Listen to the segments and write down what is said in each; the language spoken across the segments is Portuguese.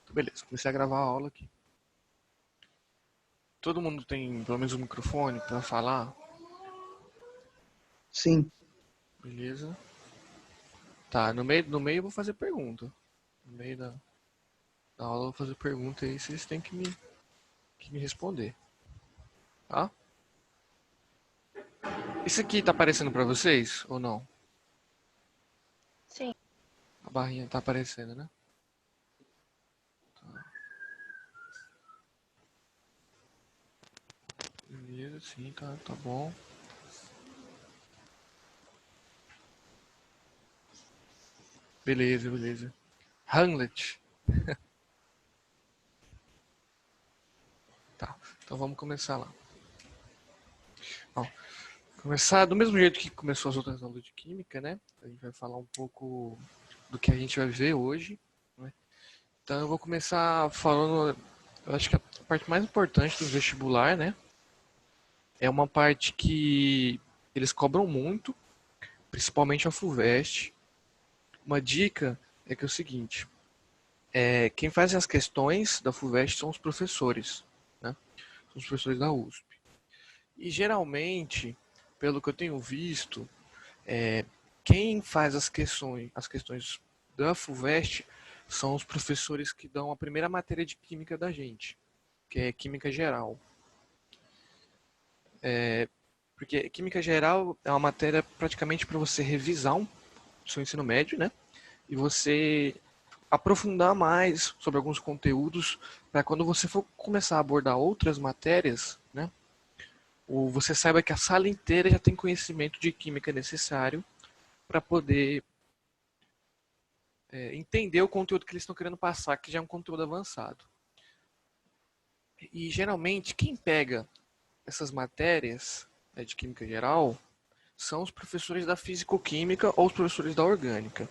Beleza, comecei a gravar a aula aqui. Todo mundo tem pelo menos um microfone para falar? Sim. Beleza. Tá, no meio eu vou fazer pergunta. No meio da aula eu vou fazer pergunta e vocês têm que me responder. Tá? Isso aqui tá aparecendo para vocês ou não? Sim. A barrinha tá aparecendo, né? Beleza, sim, tá bom. Beleza. Hamlet. Tá, então vamos começar lá. Ó, começar do mesmo jeito que começou as outras aulas de química, né? A gente vai falar um pouco do que a gente vai ver hoje, né? Então eu vou começar falando, eu acho que a parte mais importante do vestibular, né? É uma parte que eles cobram muito, principalmente a FUVEST. Uma dica é que é o seguinte, quem faz as questões da FUVEST são os professores, né? São os professores da USP. E geralmente, pelo que eu tenho visto, quem faz as questões da FUVEST são os professores que dão a primeira matéria de química da gente, que é química geral. Porque química geral é uma matéria praticamente para você revisar o seu ensino médio, né? E você aprofundar mais sobre alguns conteúdos para quando você for começar a abordar outras matérias, né? Ou você saiba que a sala inteira já tem conhecimento de química necessário para poder entender o conteúdo que eles estão querendo passar, que já é um conteúdo avançado. E geralmente quem pega essas matérias, né, de química geral são os professores da fisicoquímica ou os professores da orgânica.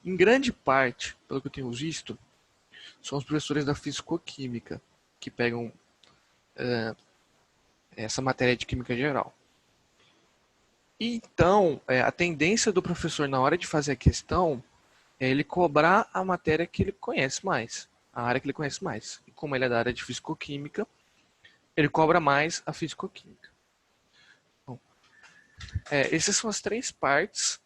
Em grande parte, pelo que eu tenho visto, são os professores da fisicoquímica que pegam essa matéria de química geral. Então, a tendência do professor na hora de fazer a questão é ele cobrar a matéria que ele conhece mais, a área que ele conhece mais. E como ele é da área de fisicoquímica, ele cobra mais a fisicoquímica. Bom, essas são as três partes,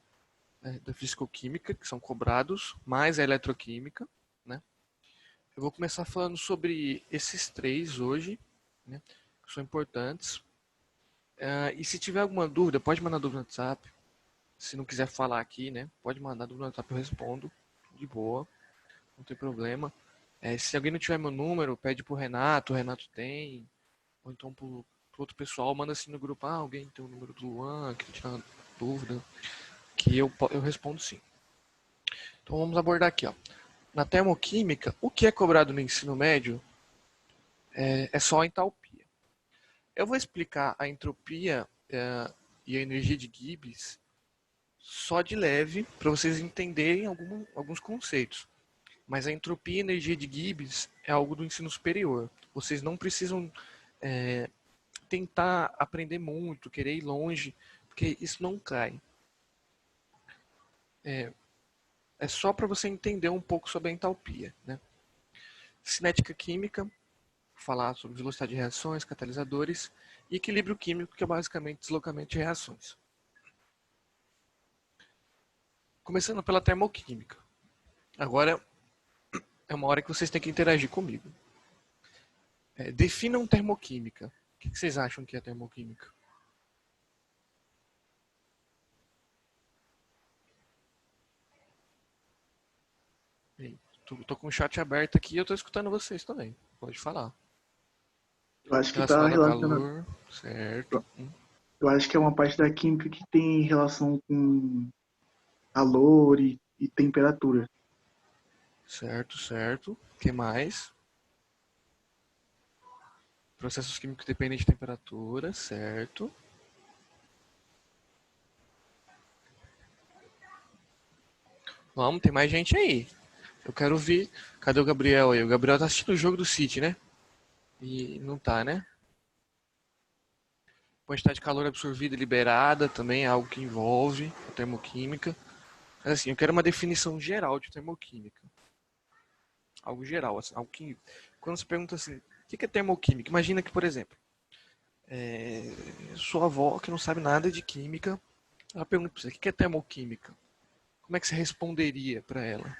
né, da fisicoquímica que são cobrados, mais a eletroquímica, né? Eu vou começar falando sobre esses três hoje, né, que são importantes. E se tiver alguma dúvida, pode mandar dúvida no WhatsApp. Se não quiser falar aqui, né, pode mandar dúvida no WhatsApp, eu respondo de boa, não tem problema. Se alguém não tiver meu número, pede pro Renato, o Renato tem. Ou então pro outro pessoal, manda assim no grupo, alguém tem o número do Luan, que tirar dúvida, que eu respondo sim. Então vamos abordar aqui, ó. Na termoquímica, o que é cobrado no ensino médio é só a entalpia. Eu vou explicar a entropia e a energia de Gibbs só de leve, para vocês entenderem alguns conceitos. Mas a entropia e a energia de Gibbs é algo do ensino superior. Vocês não precisam tentar aprender muito, querer ir longe, porque isso não cai. É só para você entender um pouco sobre a entalpia, né? Cinética química, falar sobre velocidade de reações, catalisadores, e equilíbrio químico, que é basicamente deslocamento de reações. Começando pela termoquímica. Agora é uma hora que vocês têm que interagir comigo. Definam termoquímica. O que vocês acham que é termoquímica? Tô com o chat aberto aqui e eu tô escutando vocês também. Pode falar. Eu acho que está Relacionado a relacionado. calor, certo. Eu acho que é uma parte da química que tem relação com calor e temperatura. Certo. O que mais? Processos químicos dependem de temperatura, certo. Vamos, tem mais gente aí. Eu quero ver. Cadê o Gabriel aí? O Gabriel tá assistindo o jogo do City, né? E não tá, né? Quantidade de calor absorvida e liberada também é algo que envolve a termoquímica. Mas assim, eu quero uma definição geral de termoquímica. algo geral, assim, algo que quando você pergunta assim, o que é termoquímica? Imagina que, por exemplo, sua avó que não sabe nada de química, ela pergunta para você, o que é termoquímica? Como é que você responderia para ela?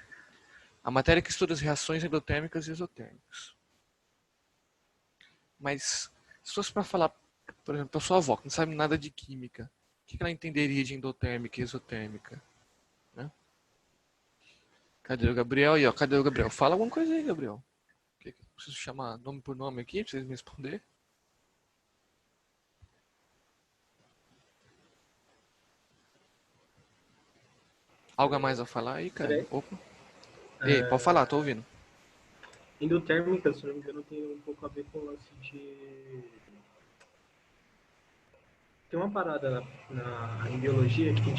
A matéria que estuda as reações endotérmicas e exotérmicas. Mas se fosse para falar, por exemplo, para sua avó que não sabe nada de química, o que ela entenderia de endotérmica e exotérmica? Né? Cadê o Gabriel? Aí, ó, cadê o Gabriel? Fala alguma coisa aí, Gabriel. Preciso chamar nome por nome aqui para vocês me responder. Algo a mais a falar aí, cara? Opa. Ei, pode falar, tô ouvindo. Endotérmica, se não me engano, tem um pouco a ver com o lance de... Tem uma parada em biologia que tem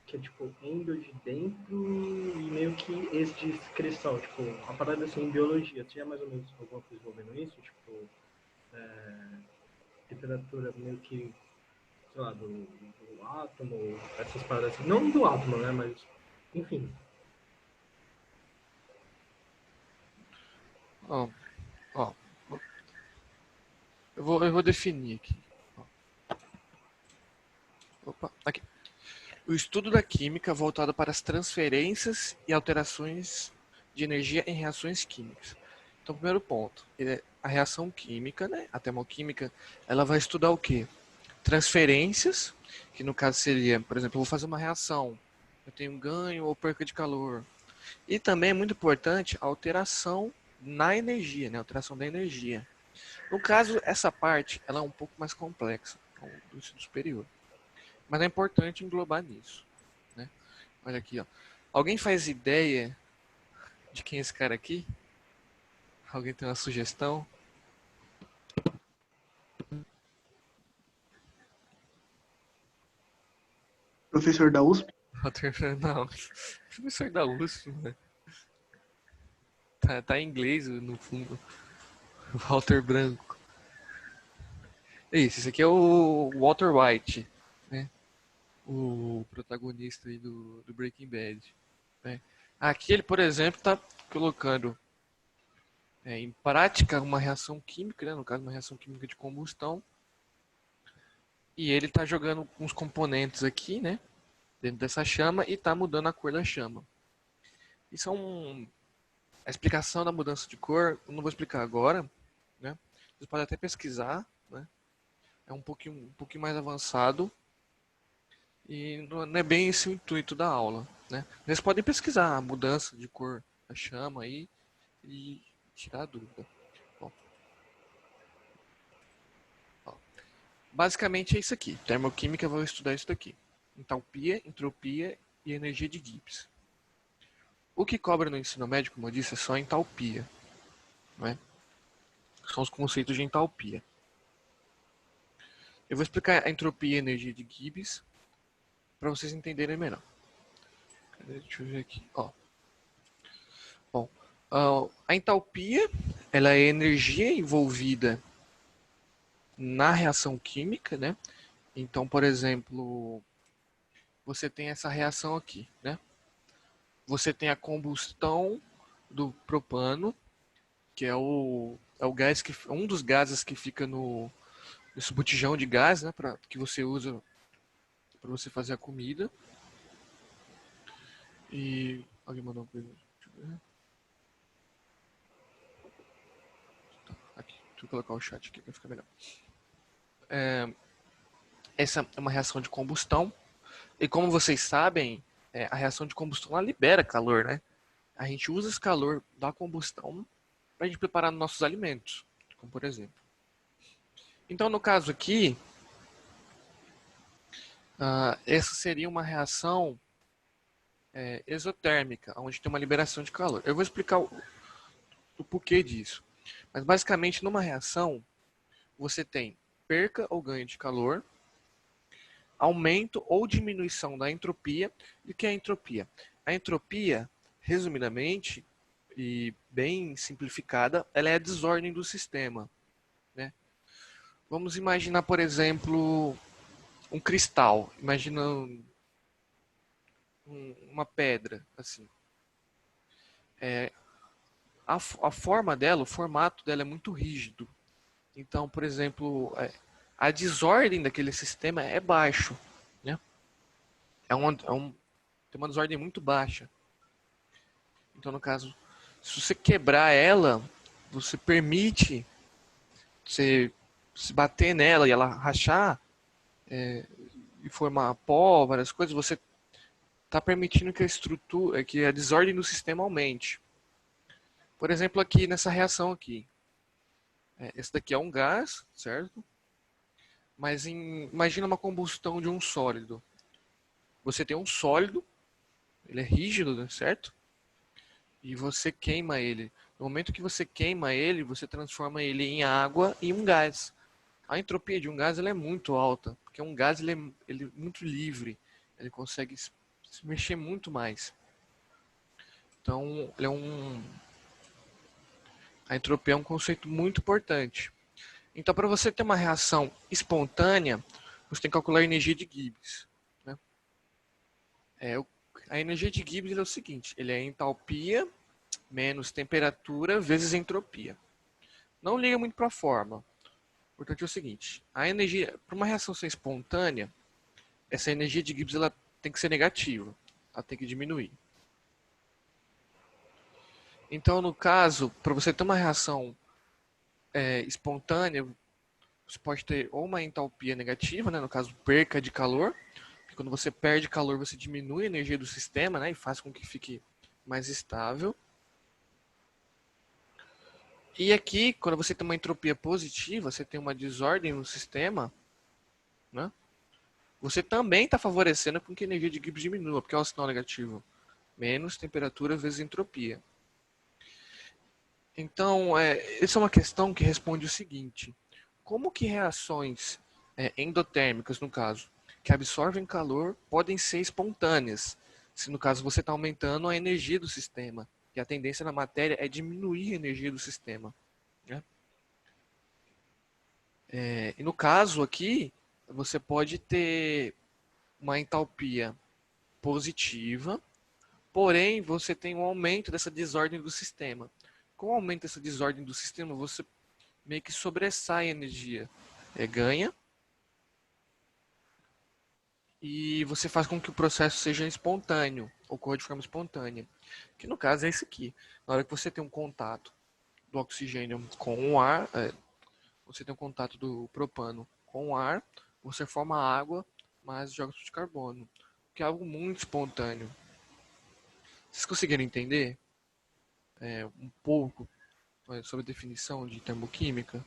que é tipo endo de dentro e meio que ex de excreção, tipo, uma parada assim em biologia. Tinha mais ou menos alguma coisa envolvendo isso? Tipo, temperatura meio que, sei lá, do átomo, essas paradas assim. Não do átomo, né, mas, enfim. Ó, ó, eu vou definir aqui. Opa, aqui. O estudo da química voltado para as transferências e alterações de energia em reações químicas. Então, primeiro ponto, a reação química, né, a termoquímica, ela vai estudar o quê? Transferências, que no caso seria, por exemplo, eu vou fazer uma reação, eu tenho ganho ou perca de calor. E também é muito importante a alteração na energia, né, a alteração da energia. No caso, essa parte, ela é um pouco mais complexa do ensino superior. Mas é importante englobar nisso, né? Olha aqui, ó. Alguém faz ideia de quem é esse cara aqui? Alguém tem uma sugestão? Professor da USP? Não, professor da USP, né? Tá em inglês no fundo. Walter Branco. É isso, esse aqui é o Walter White, né? O protagonista aí do Breaking Bad. Né? Aqui ele, por exemplo, está colocando em prática uma reação química, né? No caso, uma reação química de combustão. E ele está jogando uns componentes aqui, né? Dentro dessa chama e está mudando a cor da chama. Isso é a explicação da mudança de cor, eu não vou explicar agora, né? Vocês podem até pesquisar, né? É um pouquinho mais avançado e não é bem esse o intuito da aula, né? Vocês podem pesquisar a mudança de cor da chama aí e tirar a dúvida. Bom, ó, basicamente é isso aqui. Termoquímica, eu vou estudar isso daqui. Entalpia, entropia e energia de Gibbs. O que cobra no ensino médio, como eu disse, é só a entalpia. Né? São os conceitos de entalpia. Eu vou explicar a entropia e a energia de Gibbs para vocês entenderem melhor. Deixa eu ver aqui. Ó. Bom, a entalpia ela é a energia envolvida na reação química, né? Então, por exemplo, você tem essa reação aqui, né? Você tem a combustão do propano, que é o gás um dos gases que fica nesse botijão de gás, né, que você usa para você fazer a comida. E alguém mandou uma pergunta. Deixa eu ver. Tá, aqui, deixa eu colocar o chat aqui para ficar melhor. Essa é uma reação de combustão. E como vocês sabem, a reação de combustão ela libera calor, né? A gente usa esse calor da combustão para a gente preparar nossos alimentos, como por exemplo. Então, no caso aqui, essa seria uma reação exotérmica, onde tem uma liberação de calor. Eu vou explicar o porquê disso. Mas basicamente, numa reação, você tem perca ou ganho de calor, aumento ou diminuição da entropia. E o que é a entropia? A entropia, resumidamente e bem simplificada, ela é a desordem do sistema. Né? Vamos imaginar, por exemplo, um cristal. Imagina uma pedra, assim. a forma dela, o formato dela é muito rígido. Então, por exemplo, a desordem daquele sistema é baixo, né? Tem uma desordem muito baixa. Então, no caso, se você quebrar ela, você permite você se bater nela e ela rachar e formar pó, várias coisas, você está permitindo que a estrutura, que a desordem do sistema aumente. Por exemplo, aqui nessa reação aqui, esse daqui é um gás, certo? Mas imagina uma combustão de um sólido. Você tem um sólido, ele é rígido, né, certo? E você queima ele. No momento que você queima ele, você transforma ele em água e um gás. A entropia de um gás ela é muito alta, porque um gás ele é muito livre, ele consegue se mexer muito mais. Então, a entropia é um conceito muito importante. Então, para você ter uma reação espontânea, você tem que calcular a energia de Gibbs. Né? A energia de Gibbs é o seguinte, ele é entalpia menos temperatura vezes entropia. Não liga muito para a forma. O importante é o seguinte, a energia, para uma reação ser espontânea, essa energia de Gibbs ela tem que ser negativa, ela tem que diminuir. Então, no caso, para você ter uma reação espontânea, você pode ter ou uma entalpia negativa, né, no caso, perca de calor, porque quando você perde calor, você diminui a energia do sistema, né, e faz com que fique mais estável. E aqui, quando você tem uma entropia positiva, você tem uma desordem no sistema, né, você também está favorecendo com que a energia de Gibbs diminua, porque é o sinal negativo. Menos temperatura vezes entropia. Então, essa é uma questão que responde o seguinte. Como que reações endotérmicas, no caso, que absorvem calor, podem ser espontâneas? Se, no caso, você está aumentando a energia do sistema. E a tendência na matéria é diminuir a energia do sistema. Né? E no caso aqui, você pode ter uma entalpia positiva, porém você tem um aumento dessa desordem do sistema. Com o aumento dessa desordem do sistema, você meio que sobressai a energia. Ganha. E você faz com que o processo seja espontâneo, ocorra de forma espontânea. Que no caso é esse aqui. Na hora que você tem um contato do oxigênio com o ar, você tem um contato do propano com o ar, você forma água mais dióxido de carbono. Que é algo muito espontâneo. Vocês conseguiram entender um pouco sobre a definição de termoquímica?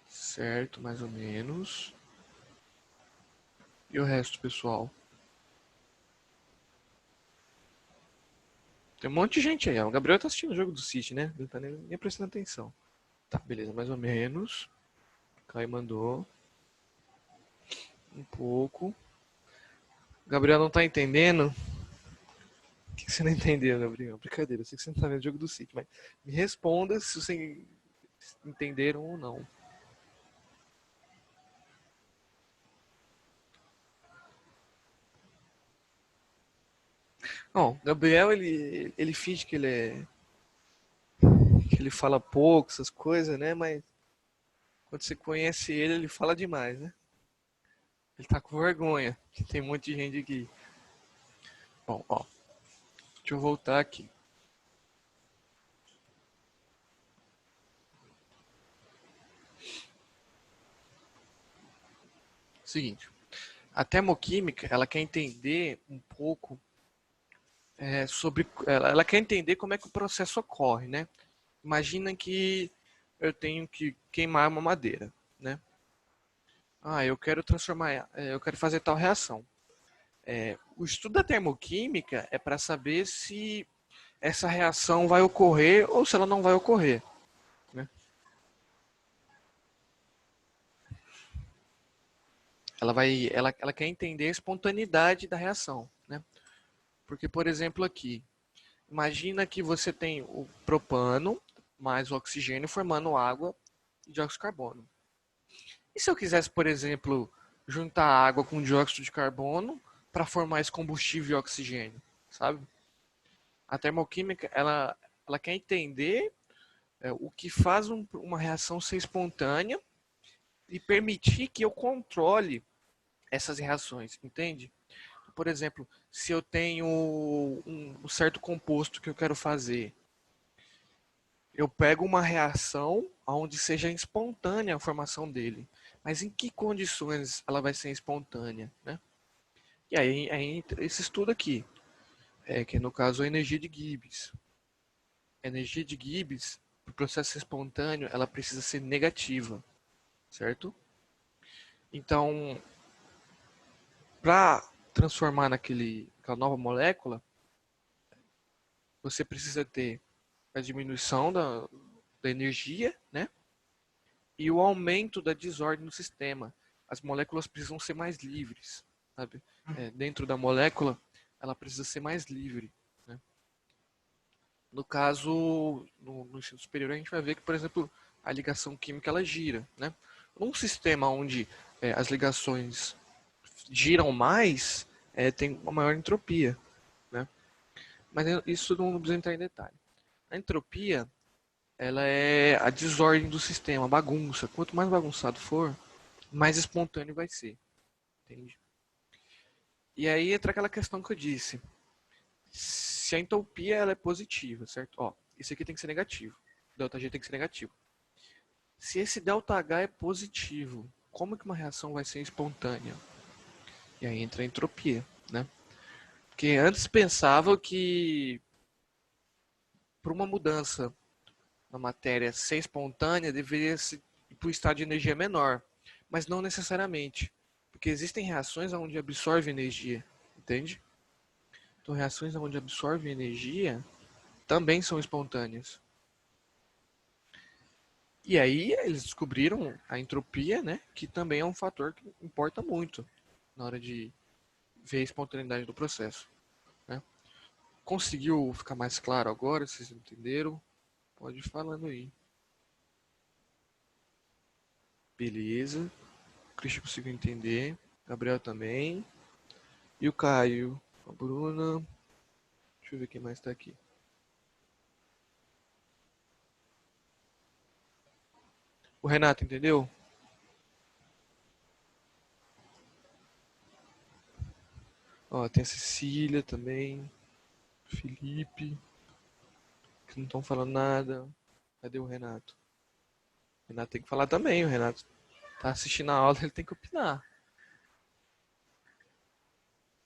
Certo, mais ou menos. E o resto, pessoal? Tem um monte de gente aí. O Gabriel tá assistindo o jogo do City, né? Ele tá nem prestando atenção. Tá, beleza, mais ou menos. Caio mandou. Um pouco. O Gabriel não tá entendendo. O que você não entendeu, Gabriel? Brincadeira, eu sei que você não tá vendo o jogo do City, mas me responda se vocês entenderam ou não. Bom, Gabriel, ele finge que que ele fala pouco, essas coisas, né? Mas quando você conhece ele, ele fala demais, né? Ele tá com vergonha, que tem um monte de gente aqui. Bom, ó, deixa eu voltar aqui. Seguinte, a termoquímica, ela quer entender um pouco sobre... Ela quer entender como é que o processo ocorre, né? Imagina que eu tenho que queimar uma madeira, né? Eu quero transformar, eu quero fazer tal reação. O estudo da termoquímica é para saber se essa reação vai ocorrer ou se ela não vai ocorrer. Né? Ela quer entender a espontaneidade da reação. Né? Porque, por exemplo, aqui, imagina que você tem o propano mais o oxigênio formando água e dióxido de carbono. E se eu quisesse, por exemplo, juntar água com dióxido de carbono para formar esse combustível e oxigênio, sabe? A termoquímica, ela quer entender o que faz uma reação ser espontânea e permitir que eu controle essas reações, entende? Por exemplo, se eu tenho um certo composto que eu quero fazer, eu pego uma reação onde seja espontânea a formação dele. Mas em que condições ela vai ser espontânea, né? E aí entra esse estudo aqui, que no caso é a energia de Gibbs. A energia de Gibbs, para o processo espontâneo, ela precisa ser negativa, certo? Então, para transformar naquela nova molécula, você precisa ter a diminuição da energia, né? E o aumento da desordem no sistema. As moléculas precisam ser mais livres, sabe? Dentro da molécula, ela precisa ser mais livre, né? No caso, no ensino superior, a gente vai ver que, por exemplo, a ligação química ela gira, né? Num sistema onde as ligações giram mais, tem uma maior entropia, né? Mas isso não precisa entrar em detalhe. A entropia, ela é a desordem do sistema, a bagunça. Quanto mais bagunçado for, mais espontâneo vai ser, entende? E aí entra aquela questão que eu disse. Se a entropia ela é positiva, certo? Ó, isso aqui tem que ser negativo. ΔG tem que ser negativo. Se esse ΔH é positivo, como que uma reação vai ser espontânea? E aí entra a entropia, né? Porque antes pensava que para uma mudança na matéria ser espontânea deveria ir para o estado de energia menor, mas não necessariamente, porque existem reações onde absorve energia, entende? Então reações onde absorve energia também são espontâneas. E aí eles descobriram a entropia, né, que também é um fator que importa muito na hora de ver a espontaneidade do processo, né? Conseguiu ficar mais claro agora? Vocês entenderam? Pode ir falando aí. Beleza. O Christian conseguiu entender. Gabriel também. E o Caio. A Bruna. Deixa eu ver quem mais está aqui. O Renato entendeu? Ó, tem a Cecília também. Felipe. Que não estão falando nada. Cadê o Renato? O Renato tem que falar também. O Renato tá assistindo a aula, ele tem que opinar.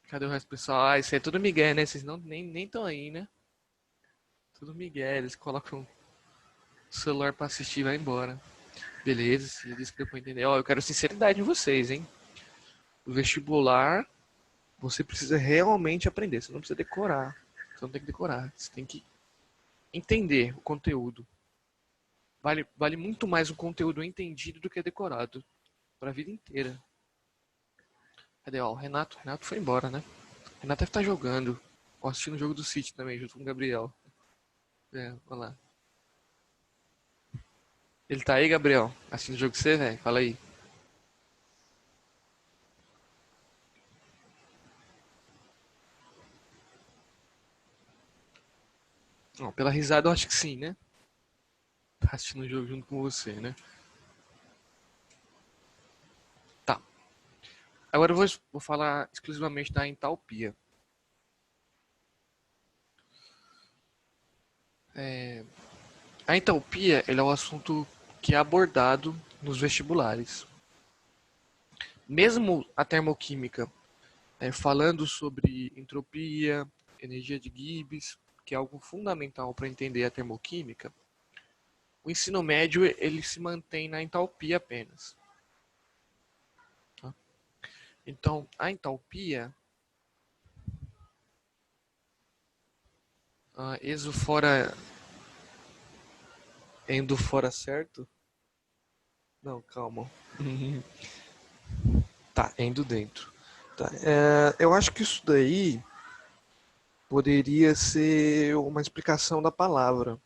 Cadê o resto do pessoal? Ah, isso aí é tudo migué, né? Vocês nem estão aí, né? Tudo migué. Eles colocam o celular pra assistir e vai embora. Beleza, se disse que deu pra entender. Ó, eu quero sinceridade em vocês, hein? O vestibular, você precisa realmente aprender. Você não precisa decorar. Você não tem que decorar. Você tem que entender o conteúdo. Vale muito mais o conteúdo entendido do que decorado. Pra vida inteira. Cadê? Ó, o Renato foi embora, né? O Renato deve estar jogando. Ou assistindo o jogo do City também, junto com o Gabriel. Olha lá. Ele tá aí, Gabriel? Assistindo o jogo com você, velho? Fala aí. Ó, pela risada eu acho que sim, né? Tá assistindo o jogo junto com você, né? Tá. Agora eu vou falar exclusivamente da entalpia. A entalpia é o assunto que é abordado nos vestibulares. Mesmo a termoquímica falando sobre entropia, energia de Gibbs, que é algo fundamental para entender a termoquímica, o ensino médio ele se mantém na entalpia apenas. Tá? Então, a entalpia, exo fora, endo fora certo? Não, calma. Tá, endo dentro. Tá, eu acho que isso daí poderia ser uma explicação da palavra.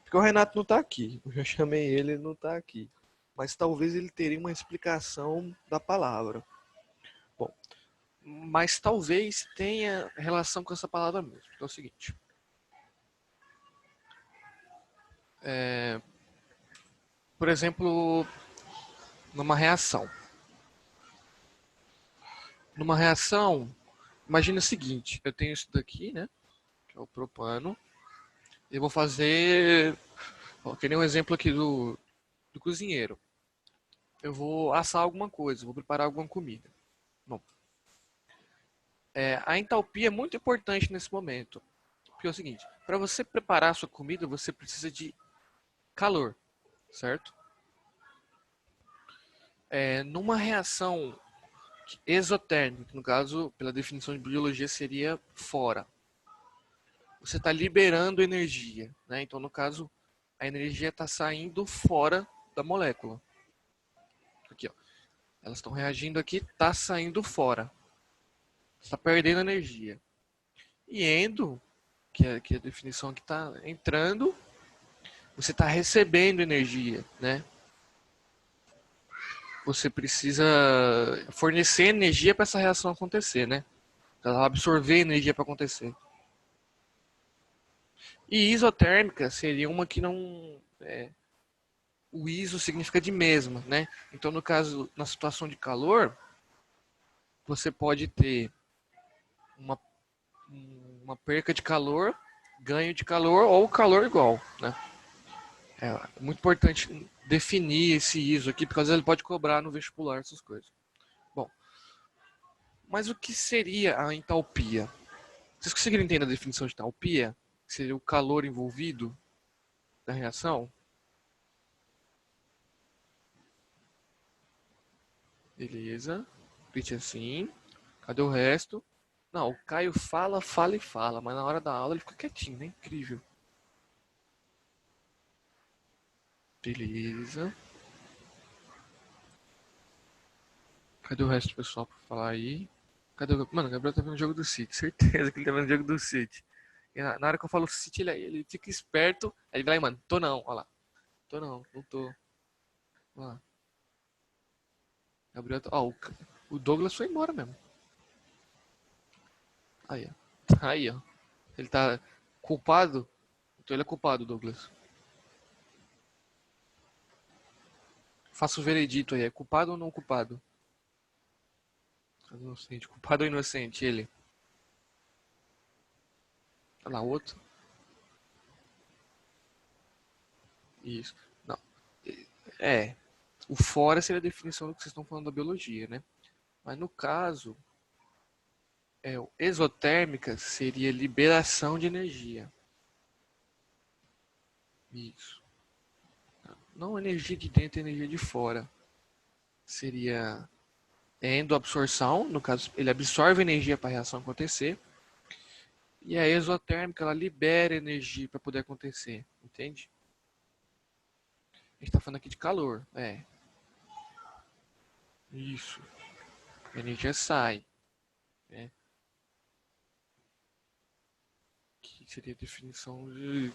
Porque o Renato não está aqui. Eu já chamei ele, ele não está aqui. Mas talvez ele teria uma explicação da palavra. Bom, mas talvez tenha relação com essa palavra mesmo. Então é o seguinte. Por exemplo, numa reação. Numa reação, imagina o seguinte, eu tenho isso daqui, né? Que é o propano. Eu vou fazer, ó, que nem um exemplo aqui do cozinheiro. Eu vou assar alguma coisa, vou preparar alguma comida. Bom, a entalpia é muito importante nesse momento. Porque é o seguinte, para você preparar a sua comida, você precisa de calor, certo? Numa reação exotérmica, que no caso, pela definição de biologia, seria fora. Você está liberando energia, né? Então, no caso, a energia está saindo fora da molécula. Aqui, ó. Elas estão reagindo aqui, está saindo fora. Está perdendo energia. E endo, que é a definição que está entrando, você está recebendo energia, né? Você precisa fornecer energia para essa reação acontecer, né? Ela absorver energia para acontecer. E isotérmica seria uma que não... o iso significa de mesma, né? Então, no caso, na situação de calor, você pode ter uma perca de calor, ganho de calor ou calor igual, né? É muito importante definir esse ISO aqui, porque às vezes ele pode cobrar no vestibular essas coisas. Bom, mas o que seria a entalpia? Vocês conseguiram entender a definição de entalpia? Que seria o calor envolvido na reação? Beleza. Repite assim. Cadê o resto? Não, o Caio fala, fala e fala, mas na hora da aula ele fica quietinho, né? Incrível. Beleza. Cadê o resto do pessoal pra falar aí? Cadê o... Mano, o Gabriel tá vendo o jogo do City. Certeza que ele tá vendo o jogo do City. E na hora que eu falo City, ele fica esperto. Aí ele vai, mano, tô não, olha lá. Tô não, não tô. Olha lá. Gabriel tá... Ó, o Douglas foi embora mesmo. Aí, ó. Aí, ó. Ele tá culpado? Então ele é culpado, Douglas. Faça o veredito aí. É culpado ou não culpado? Inocente. Culpado ou inocente? Ele. Olha lá, outro. Isso. Não. É. O fora seria a definição do que vocês estão falando da biologia, né? Mas no caso, exotérmica seria liberação de energia. Isso. Não energia de dentro, energia de fora. Seria endoabsorção, no caso, ele absorve energia para a reação acontecer. E a exotérmica, ela libera energia para poder acontecer, entende? A gente está falando aqui de calor, Isso. A energia sai, né? Que seria a definição de...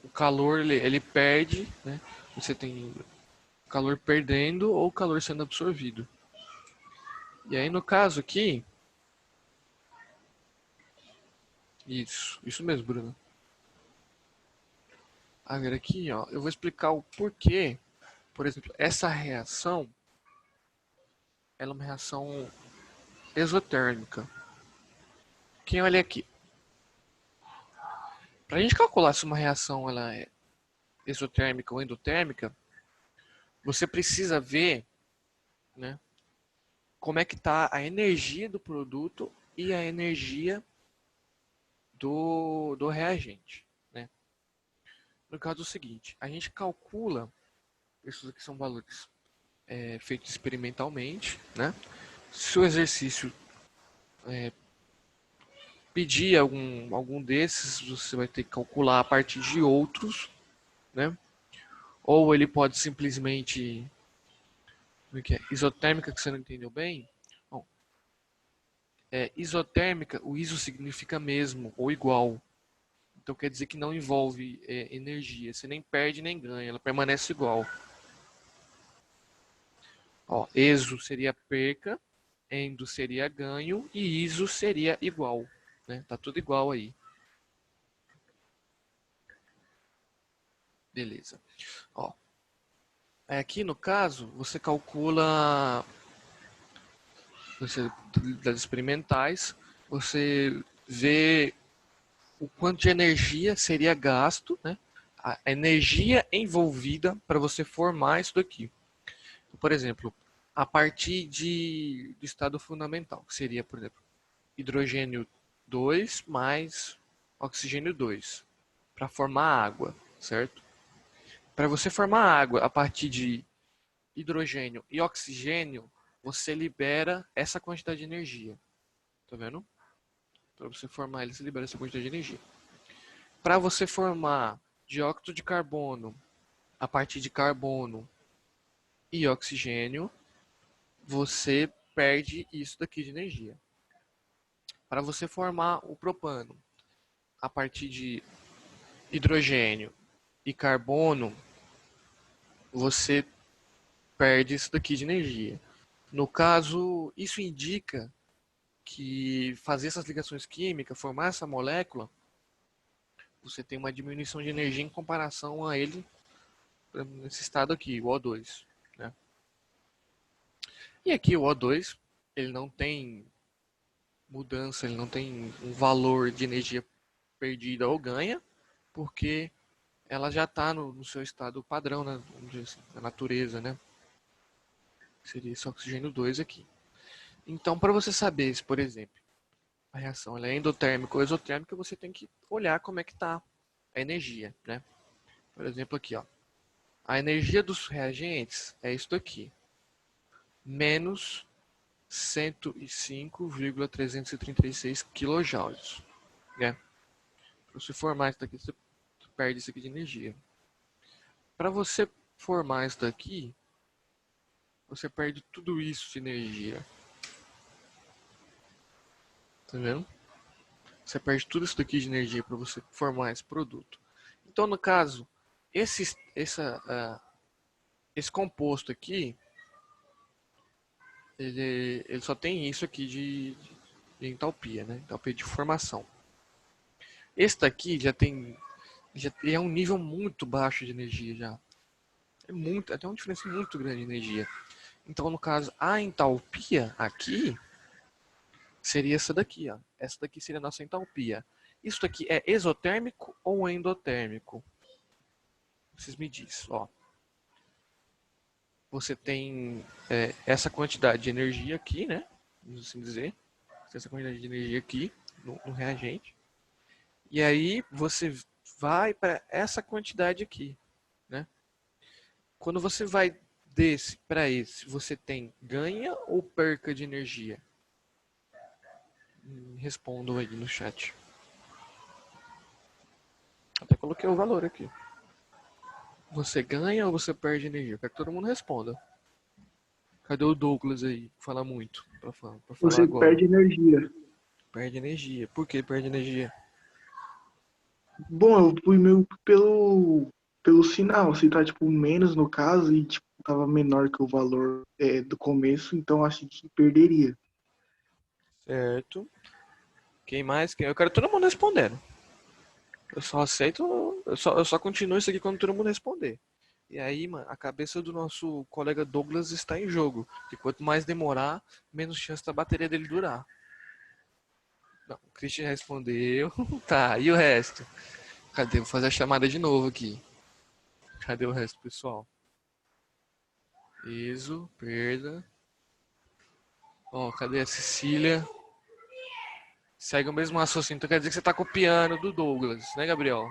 O calor, ele perde, né? Você tem calor perdendo ou calor sendo absorvido. E aí, no caso aqui... Isso mesmo, Bruno. Agora aqui, ó, eu vou explicar o porquê. Por exemplo, essa reação, ela é uma reação exotérmica. Quem olha aqui? Para a gente calcular se uma reação ela é exotérmica ou endotérmica, você precisa ver, né, como é que está a energia do produto e a energia do reagente, né? No caso é o seguinte, a gente calcula, esses aqui são valores feitos experimentalmente, né? Se o exercício pedir algum desses, você vai ter que calcular a partir de outros, né? Ou ele pode simplesmente... Como é que é? Isotérmica, que você não entendeu bem. Bom, isotérmica, o iso significa mesmo ou igual. Então quer dizer que não envolve energia. Você nem perde nem ganha, ela permanece igual. Ó, exo seria perca, endo seria ganho e iso seria igual, né? Tá tudo igual aí. Beleza. Ó, aqui no caso, você calcula das experimentais, você vê o quanto de energia seria gasto, né? A energia envolvida para você formar isso daqui. Por exemplo, a partir do estado fundamental, que seria, por exemplo, hidrogênio 2 mais oxigênio 2, para formar água, certo? Para você formar água a partir de hidrogênio e oxigênio, você libera essa quantidade de energia. Tá vendo? Para você formar ele, você libera essa quantidade de energia. Para você formar dióxido de carbono a partir de carbono e oxigênio, você perde isso daqui de energia. Para você formar o propano a partir de hidrogênio e carbono, você perde isso daqui de energia. No caso, isso indica que fazer essas ligações químicas, formar essa molécula, você tem uma diminuição de energia em comparação a ele nesse estado aqui, o O2. Né? E aqui o O2, ele não tem mudança, ele não tem um valor de energia perdida ou ganha, porque ela já está no seu estado padrão, né? Vamos dizer assim, na natureza, né? Seria esse oxigênio 2 aqui. Então, para você saber se, por exemplo, a reação ela é endotérmica ou exotérmica, você tem que olhar como é que está a energia, né? Por exemplo, aqui, ó. A energia dos reagentes é isso aqui. Menos 105,336 kJ. Né? Para você formar isso daqui, você perde isso aqui de energia. Para você formar isso daqui, você perde tudo isso de energia. Tá vendo? Você perde tudo isso daqui de energia para você formar esse produto. Então, no caso, esse composto aqui, ele só tem isso aqui de entalpia, né? Entalpia de formação. Esse daqui já é um nível muito baixo de energia já. Tem uma diferença muito grande de energia. Então, no caso, a entalpia aqui seria essa daqui, ó. Essa daqui seria a nossa entalpia. Isso daqui é exotérmico ou endotérmico? Vocês me dizem, ó. Você tem essa quantidade de energia aqui, né? Vamos assim dizer. Essa quantidade de energia aqui no reagente. E aí você vai para essa quantidade aqui, né? Quando você vai desse para esse, você tem ganha ou perca de energia? Respondam aí no chat. Até coloquei o valor aqui. Você ganha ou você perde energia? Quero que todo mundo responda. Cadê o Douglas aí? Fala muito pra falar Você agora. perde energia. Perde energia. Por que perde energia? Bom, eu fui meio pelo sinal. Se tá, tipo, menos no caso e, tipo, tava menor que o valor do começo, então acho que perderia. Certo. Quem mais? Eu quero todo mundo respondendo. Eu só aceito. Eu só continuo isso aqui quando todo mundo responder. E aí, mano, a cabeça do nosso colega Douglas está em jogo. E quanto mais demorar, menos chance da bateria dele durar. Não, o Christian respondeu. Tá, e o resto? Cadê? Vou fazer a chamada de novo aqui. Cadê o resto, pessoal? Peso, perda. Ó, cadê a Cecília? Segue o mesmo raciocínio. Então quer dizer que você está copiando do Douglas, né, Gabriel?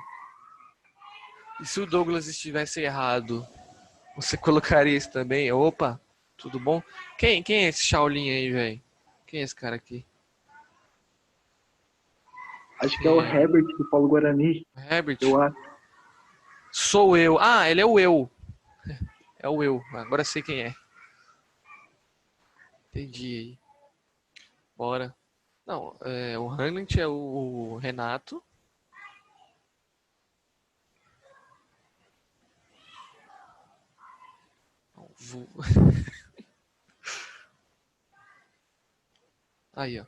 E se o Douglas estivesse errado, você colocaria isso também? Opa, tudo bom? Quem é esse Shaolin aí, velho? Quem é esse cara aqui? Acho que é o Quem é? Herbert do Paulo Guarani, Herbert? eu acho. Sou eu. Ah, ele é o eu. É o eu. Agora sei quem é. Entendi aí. Bora. Não, o Hamlet é o Renato. Aí, ó.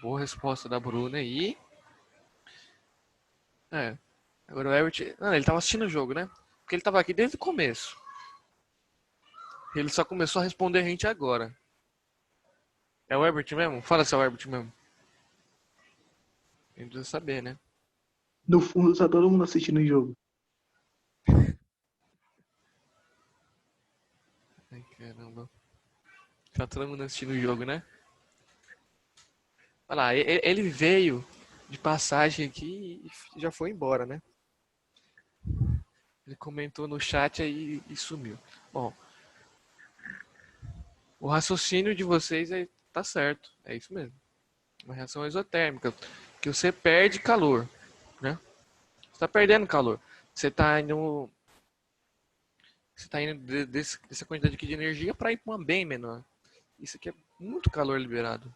Boa resposta da Bruna aí. É. Agora o Herbert. Não, ele tava assistindo o jogo, né? Porque ele tava aqui desde o começo. Ele só começou a responder a gente agora. É o Herbert mesmo? Fala se é o Herbert mesmo. A gente precisa saber, né? No fundo, tá todo mundo assistindo o jogo. Ai, caramba. Tá todo mundo assistindo o jogo, né? Olha lá, ele veio de passagem aqui e já foi embora, né? Ele comentou no chat aí e sumiu. Bom, o raciocínio de vocês tá certo. É isso mesmo. Uma reação exotérmica. Que você perde calor, né? Você tá perdendo calor. Você tá indo. Você tá indo dessa quantidade aqui de energia para ir para uma bem menor. Isso aqui é muito calor liberado.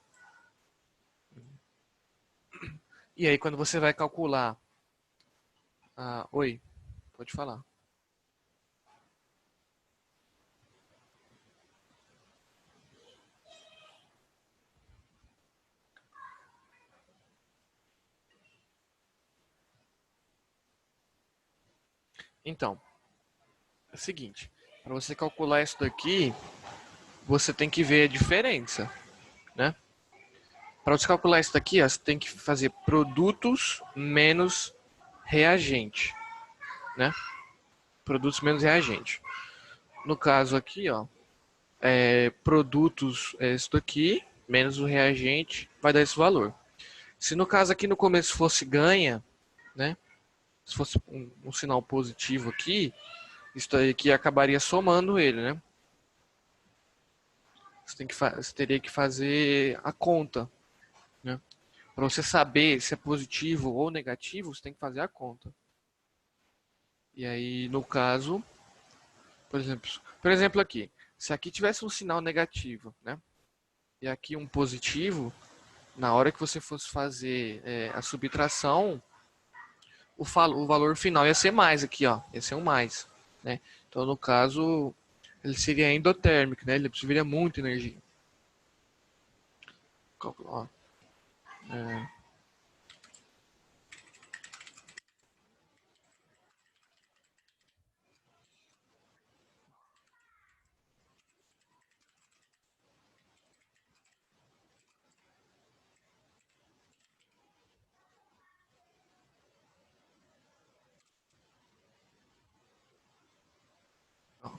E aí, quando você vai calcular. Oi, pode falar. Então, é o seguinte. Para você calcular isso daqui, você tem que ver a diferença, né? Para você calcular isso daqui, ó, você tem que fazer produtos menos reagente, né? Produtos menos reagente. No caso aqui, ó, produtos é isso daqui, menos o reagente, vai dar esse valor. Se no caso aqui no começo fosse ganha, né? Se fosse um sinal positivo aqui, isso aqui acabaria somando ele, né? Você teria que fazer a conta, né? Para você saber se é positivo ou negativo, você tem que fazer a conta. E aí, no caso, por exemplo aqui, se aqui tivesse um sinal negativo, né? E aqui um positivo, na hora que você fosse fazer a subtração, o valor final ia ser mais aqui, ó, ia ser um mais, né? Então, no caso, ele seria endotérmico, né? Ele absorveria muita energia. Ó,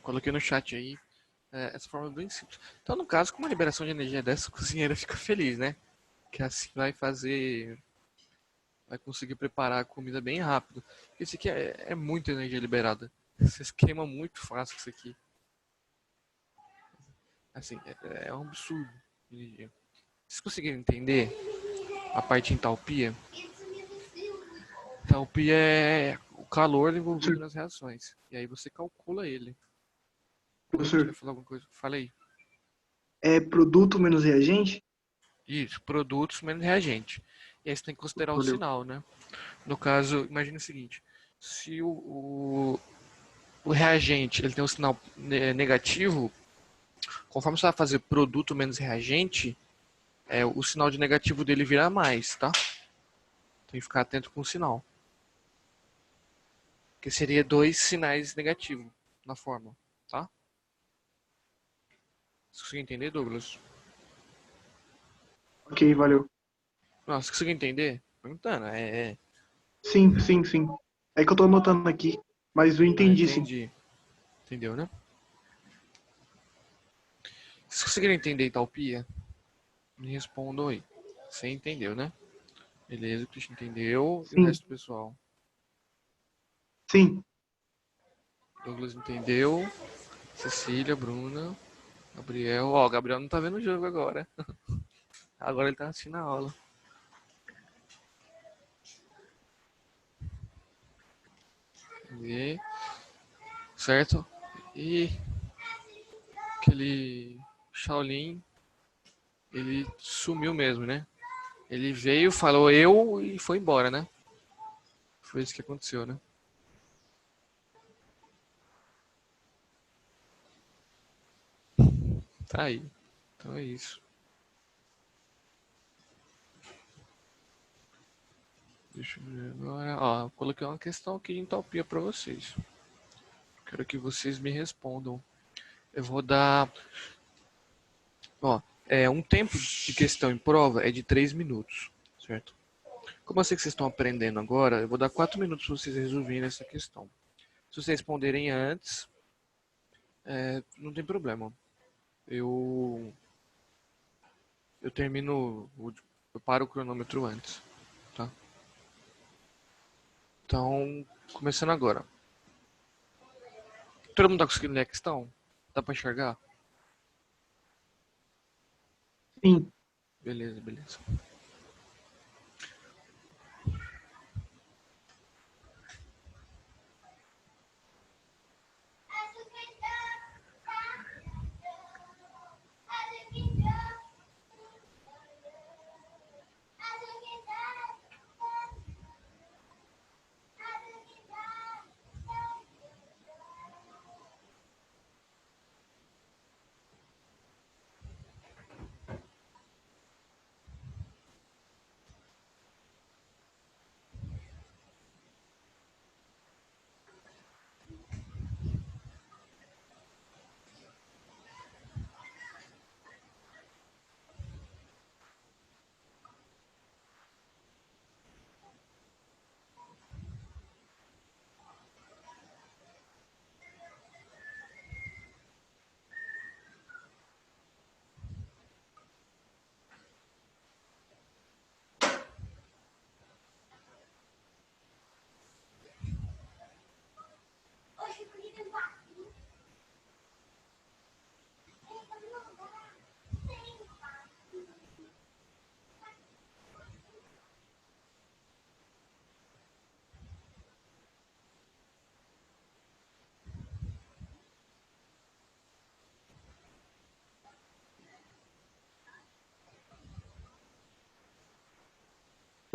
coloquei no chat aí essa forma bem simples. Então, no caso, com uma liberação de energia dessa, a cozinheira fica feliz, né? Que assim vai conseguir preparar a comida bem rápido. Esse aqui é muita energia liberada. Você queima muito fácil isso aqui. Assim, é um absurdo de energia. Vocês conseguiram entender a parte de entalpia? Entalpia é o calor envolvido Professor, nas reações. E aí você calcula ele. O Herbert quer professor, falar alguma coisa? Fala aí. é produto menos reagente? Isso, produtos menos reagente. E aí você tem que considerar o Valeu. sinal, né? No caso, imagine o seguinte: se o reagente ele tem um sinal negativo, conforme você vai fazer produto menos reagente, o sinal de negativo dele vira mais, tá? Tem que ficar atento com o sinal. Que seria dois sinais negativos na fórmula, tá? Você conseguiu entender, Douglas? Ok, valeu. Não, você conseguiu entender? Perguntando, Sim, sim, sim. É que eu tô anotando aqui, mas eu Ah, entendi, sim. entendi. Entendeu, né? Vocês conseguiram entender Italpia? Me respondam aí. Você entendeu, né? Beleza, o Christian entendeu. E o Sim, resto do pessoal? sim. Douglas entendeu. Cecília, Bruna, Gabriel. Ó, o Gabriel não tá vendo o jogo agora. Agora ele tá assistindo a aula. E, certo? E aquele Shaolin, ele sumiu mesmo, né? Ele veio, falou eu e foi embora, né? Foi isso que aconteceu, né? Tá aí. Então é isso. Deixa eu ver agora. Ó, coloquei uma questão aqui de entalpia para vocês. Quero que vocês me respondam. Eu vou dar. Ó, um tempo de questão em prova é de 3 minutos, certo? Como eu sei que vocês estão aprendendo agora, eu vou dar 4 minutos para vocês resolverem essa questão. Se vocês responderem antes, não tem problema. Eu termino, eu paro o cronômetro antes, tá? Então, começando agora. Todo mundo tá conseguindo ler a questão? Dá pra enxergar? Sim, Beleza, beleza.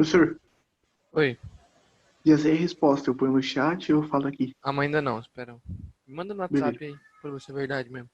professor, Oi. já sei a resposta. Eu ponho no chat ou eu falo aqui? Ah, mas ainda não, espera. Me manda no Beleza. WhatsApp aí, pra ver se é verdade mesmo.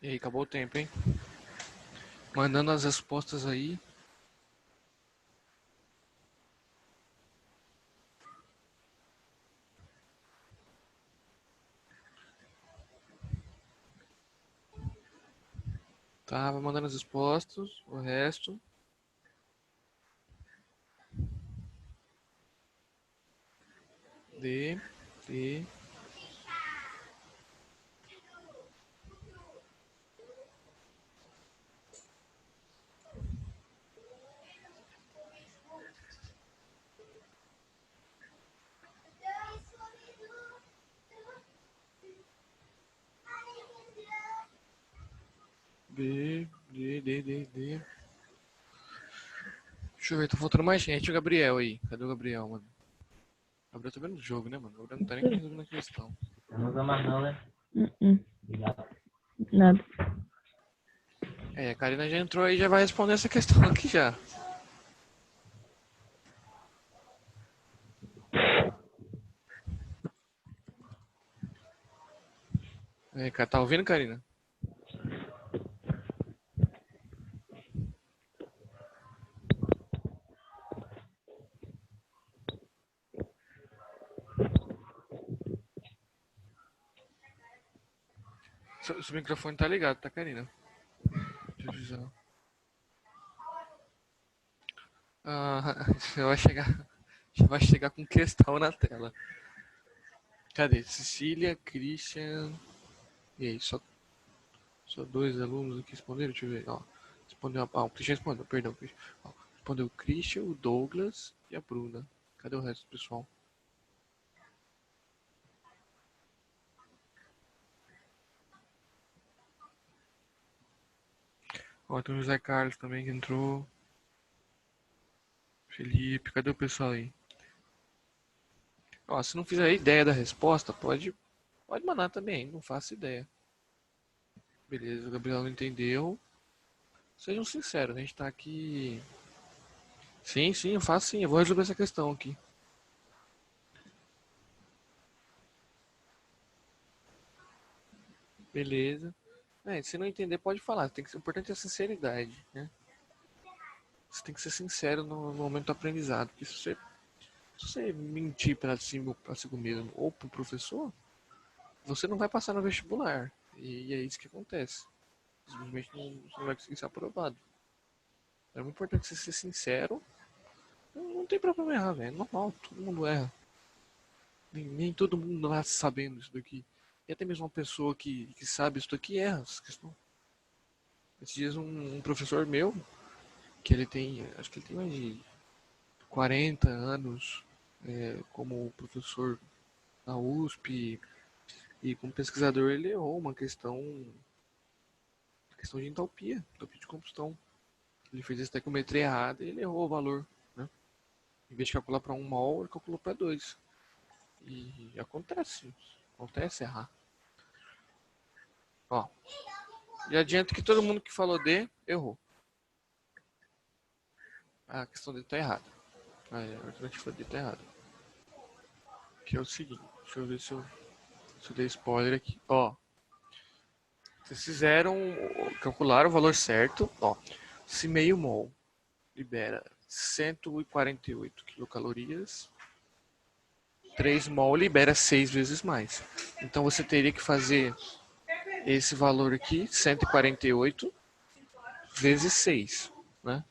E aí, acabou o tempo, hein? Mandando as respostas aí. Tá, vai mandando as respostas, o resto. D, D. B, D, D, D, D. Deixa eu ver, tá faltando mais gente. O Gabriel aí. Cadê o Gabriel, mano? O Gabriel tá vendo o jogo, né, mano? O Gabriel não tá nem resolvendo a questão. Não usa mais não, né? Obrigado. Nada. É, a Karina já entrou aí e já vai responder essa questão aqui já. É, tá ouvindo, Karina? Seu microfone tá ligado, tá, Karina? Deixa eu avisar. Já vai chegar com questão na tela. Cadê? Cecília, Christian. E aí, só dois alunos aqui responderam? Deixa eu ver. Ó, respondeu o Christian respondeu, perdão. Ó, respondeu o Christian, o Douglas e a Bruna. Cadê o resto do pessoal? Ó, tem o José Carlos também que entrou. Felipe, cadê o pessoal aí? Ó, se não fizer ideia da resposta, pode mandar também, não faço ideia. Beleza, o Gabriel não entendeu. Sejam sinceros, a gente tá aqui. Sim, eu faço sim, eu vou resolver essa questão aqui. Beleza. Se não entender, pode falar. O importante é a sinceridade, né? Você tem que ser sincero no momento do aprendizado. Porque se você mentir para si mesmo ou para o professor, você não vai passar no vestibular. E é isso que acontece. Simplesmente você não vai conseguir ser aprovado. É muito importante você ser sincero. Não tem problema errar, velho. É normal, todo mundo erra. Nem todo mundo nasce sabendo isso daqui. E até mesmo uma pessoa que sabe isso daqui erra essa questão. Esses dias um professor meu, que ele tem, acho que ele tem mais de 40 anos como professor na USP e como pesquisador, ele errou uma questão de entalpia de combustão. Ele fez a estequiometria errada e ele errou o valor, né? Em vez de calcular para 1 mol, ele calculou para 2. E acontece errar. Ó, já adianto que todo mundo que falou D, errou. A questão dele tá errada. A alternativa dele tá errada. Que é o seguinte, deixa eu ver se eu dei spoiler aqui. Ó, vocês calcularam o valor certo. Ó, se meio mol libera 148 quilocalorias, 3 mol libera 6 vezes mais. Então você teria que fazer esse valor aqui, 148 vezes 6, né?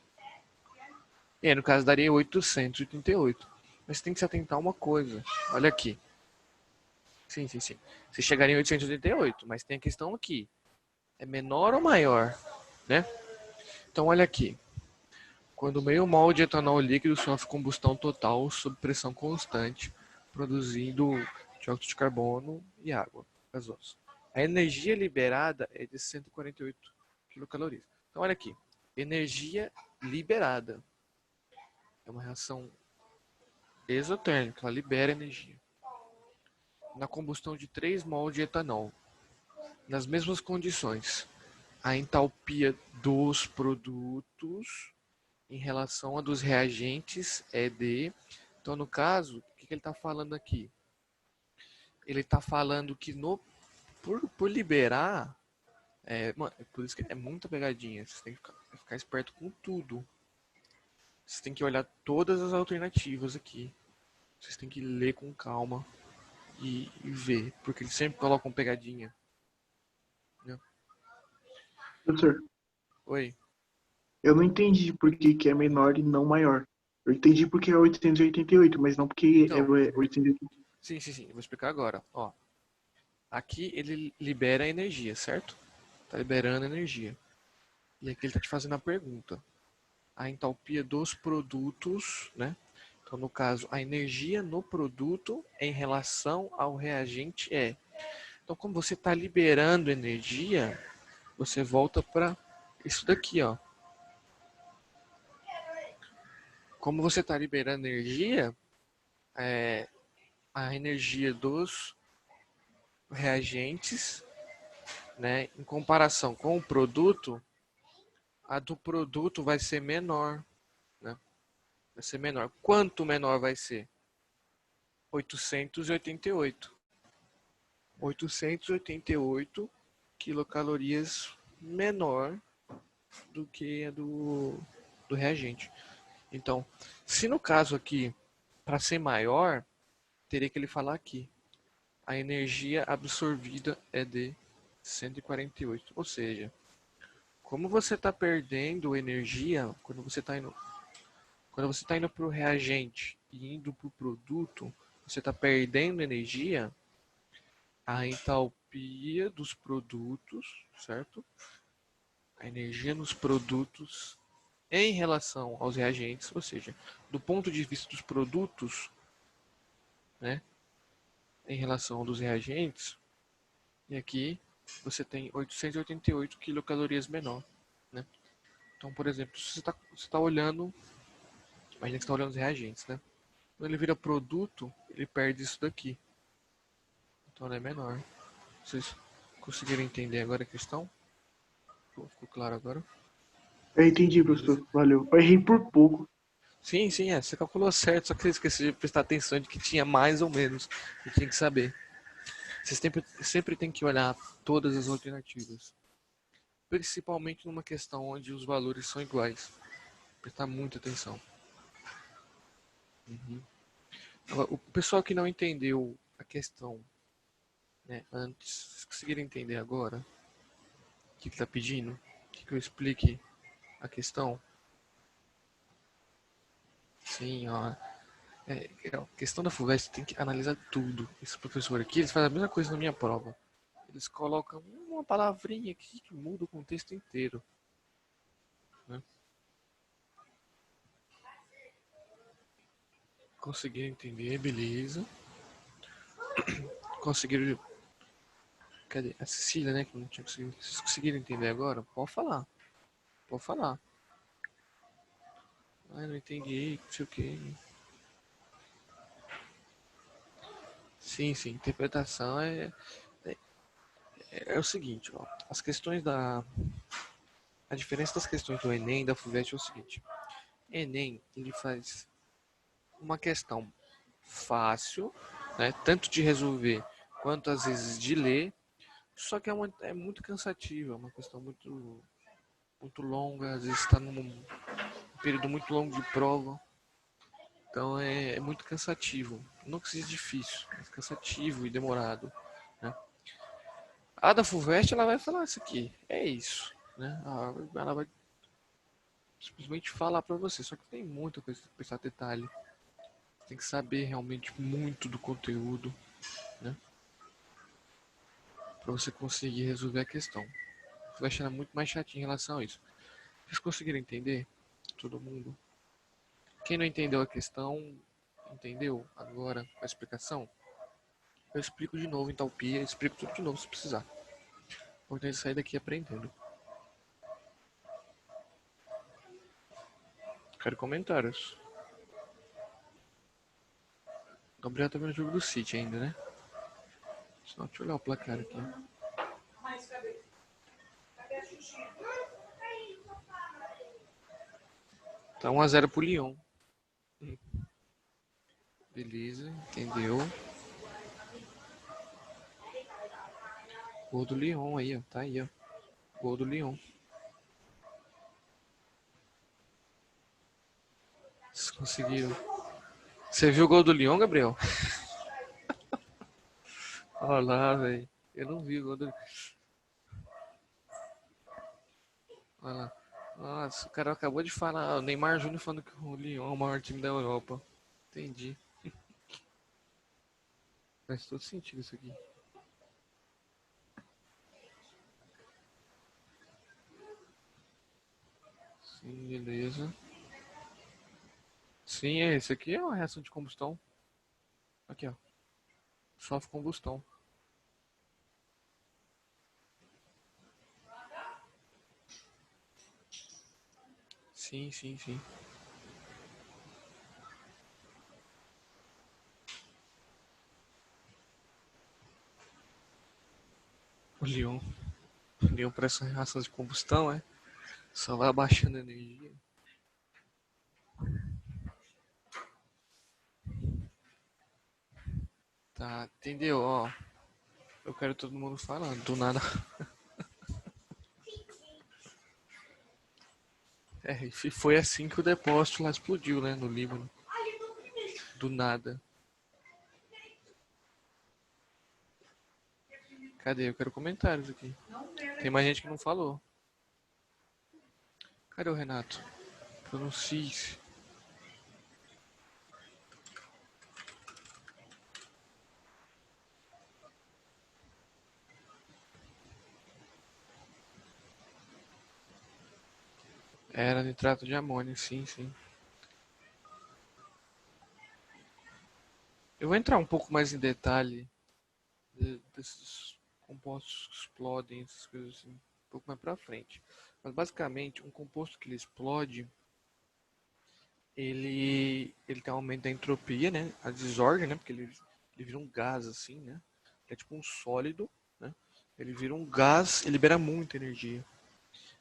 E aí, no caso, daria 888. Mas tem que se atentar a uma coisa. Olha aqui. Sim. Você chegaria em 888, mas tem a questão aqui. É menor ou maior, né? Então, olha aqui. Quando meio mol de etanol líquido sofre combustão total sob pressão constante, produzindo dióxido de carbono e água gasosa. A energia liberada é de 148 quilocalorias. Então, olha aqui. Energia liberada. É uma reação exotérmica, ela libera energia. Na combustão de 3 mol de etanol, nas mesmas condições, a entalpia dos produtos em relação a dos reagentes é de... Então, no caso, o que ele está falando aqui? Ele está falando que por liberar... por isso que é muita pegadinha. Você tem que ficar esperto com tudo. Você tem que olhar todas as alternativas aqui. Vocês têm que ler com calma e ver, porque eles sempre colocam pegadinha. Né? Professor, Oi. eu não entendi por que é menor e não maior. Eu entendi porque é 888, mas não porque Então, é 888. Sim. Eu vou explicar agora. Ó, aqui ele libera energia, certo? Tá liberando energia. E aqui ele tá te fazendo a pergunta. A entalpia dos produtos, né? Então, no caso, a energia no produto em relação ao reagente é. Então, como você está liberando energia, você volta para isso daqui, ó. Como você está liberando energia, a energia dos reagentes, né, em comparação com o produto, a do produto vai ser menor, né? Vai ser menor. Quanto menor vai ser? 888. 888 quilocalorias menor do que a do reagente. Então, se no caso aqui, para ser maior, teria que ele falar aqui. A energia absorvida é de 148. Ou seja, como você está perdendo energia quando você está indo para o reagente e indo para o produto, você está perdendo energia, a entalpia dos produtos, certo? A energia nos produtos em relação aos reagentes, ou seja, do ponto de vista dos produtos, né, em relação aos reagentes, e aqui você tem 888 quilocalorias menor, né? Então, por exemplo, se você está olhando, imagina que você está olhando os reagentes, né? Quando ele vira produto, ele perde isso daqui. Então, ele é menor. Vocês conseguiram entender agora a questão? Ficou claro agora? Eu entendi, professor. Valeu. Eu errei por pouco. Sim, você calculou certo, só que você esqueceu de prestar atenção de que tinha mais ou menos e tinha que saber. Você sempre tem que olhar todas as alternativas, principalmente numa questão onde os valores são iguais. Prestar muita atenção. Agora, o pessoal que não entendeu a questão, né, antes, vocês conseguiram entender agora o que está pedindo? Que eu explique a questão? Sim, ó. A questão da FUVEST tem que analisar tudo. Esse professor aqui, eles fazem a mesma coisa na minha prova. Eles colocam uma palavrinha aqui que muda o contexto inteiro, né? Conseguiram entender, beleza. Conseguiram. Cadê? A Cecília, né? Que não tinha conseguido. Vocês conseguiram entender agora? Pode falar. Pode falar. Ah, não entendi, não sei o que. Sim, interpretação é, é o seguinte, ó. As questões da. A diferença das questões do Enem e da FUVEST é o seguinte. Enem, ele faz uma questão fácil, né? Tanto de resolver quanto às vezes de ler. Só que é muito cansativa, é uma questão muito longa, às vezes está num período muito longo de prova. Então é muito cansativo. Não que seja difícil, mas cansativo e demorado, né? A da FUVEST ela vai falar isso aqui, é isso, né? Ela vai simplesmente falar para você, só que tem muita coisa que prestar detalhe. Tem que saber realmente muito do conteúdo, né? Para você conseguir resolver a questão. A FUVEST é muito mais chatinho em relação a isso. Vocês conseguiram entender? Todo mundo? Quem não entendeu a questão, entendeu agora a explicação? Eu explico de novo em Talpia, explico tudo de novo se precisar. Vou ter que sair daqui aprendendo. Quero comentários. Gabriel tá vendo o jogo do City ainda, né? Só deixa eu olhar o placar aqui. Tá 1-0 pro Lyon. Beleza, entendeu? Gol do Lyon aí, ó. Tá aí, ó. Gol do Lyon. Vocês conseguiram. Você viu o gol do Lyon, Gabriel? Olha lá, velho. Eu não vi o gol do. Olha lá. Nossa, o cara acabou de falar. O Neymar Júnior falando que o Lyon é o maior time da Europa. Entendi. Faz todo sentido isso aqui. Sim, beleza. Sim, esse aqui é uma reação de combustão. Aqui, ó. Sofre combustão. Sim, sim, sim. O Leon. O Leon para essa reação de combustão, é? Só vai abaixando a energia. Tá, entendeu? Ó, eu quero todo mundo falando. Do nada. É, e foi assim que o depósito lá explodiu, né? No Líbano. Do nada. Cadê? Eu quero comentários aqui. Tem mais gente que não falou. Cadê o Renato? Pronuncie-se. Era nitrato de amônio, sim, sim. Eu vou entrar um pouco mais em detalhe desses compostos que explodem, essas coisas assim, um pouco mais pra frente. Mas basicamente, um composto que ele explode, ele tem um aumento da entropia, né? A desordem, né? Porque ele vira um gás assim, né? É tipo um sólido, né? Ele vira um gás e libera muita energia.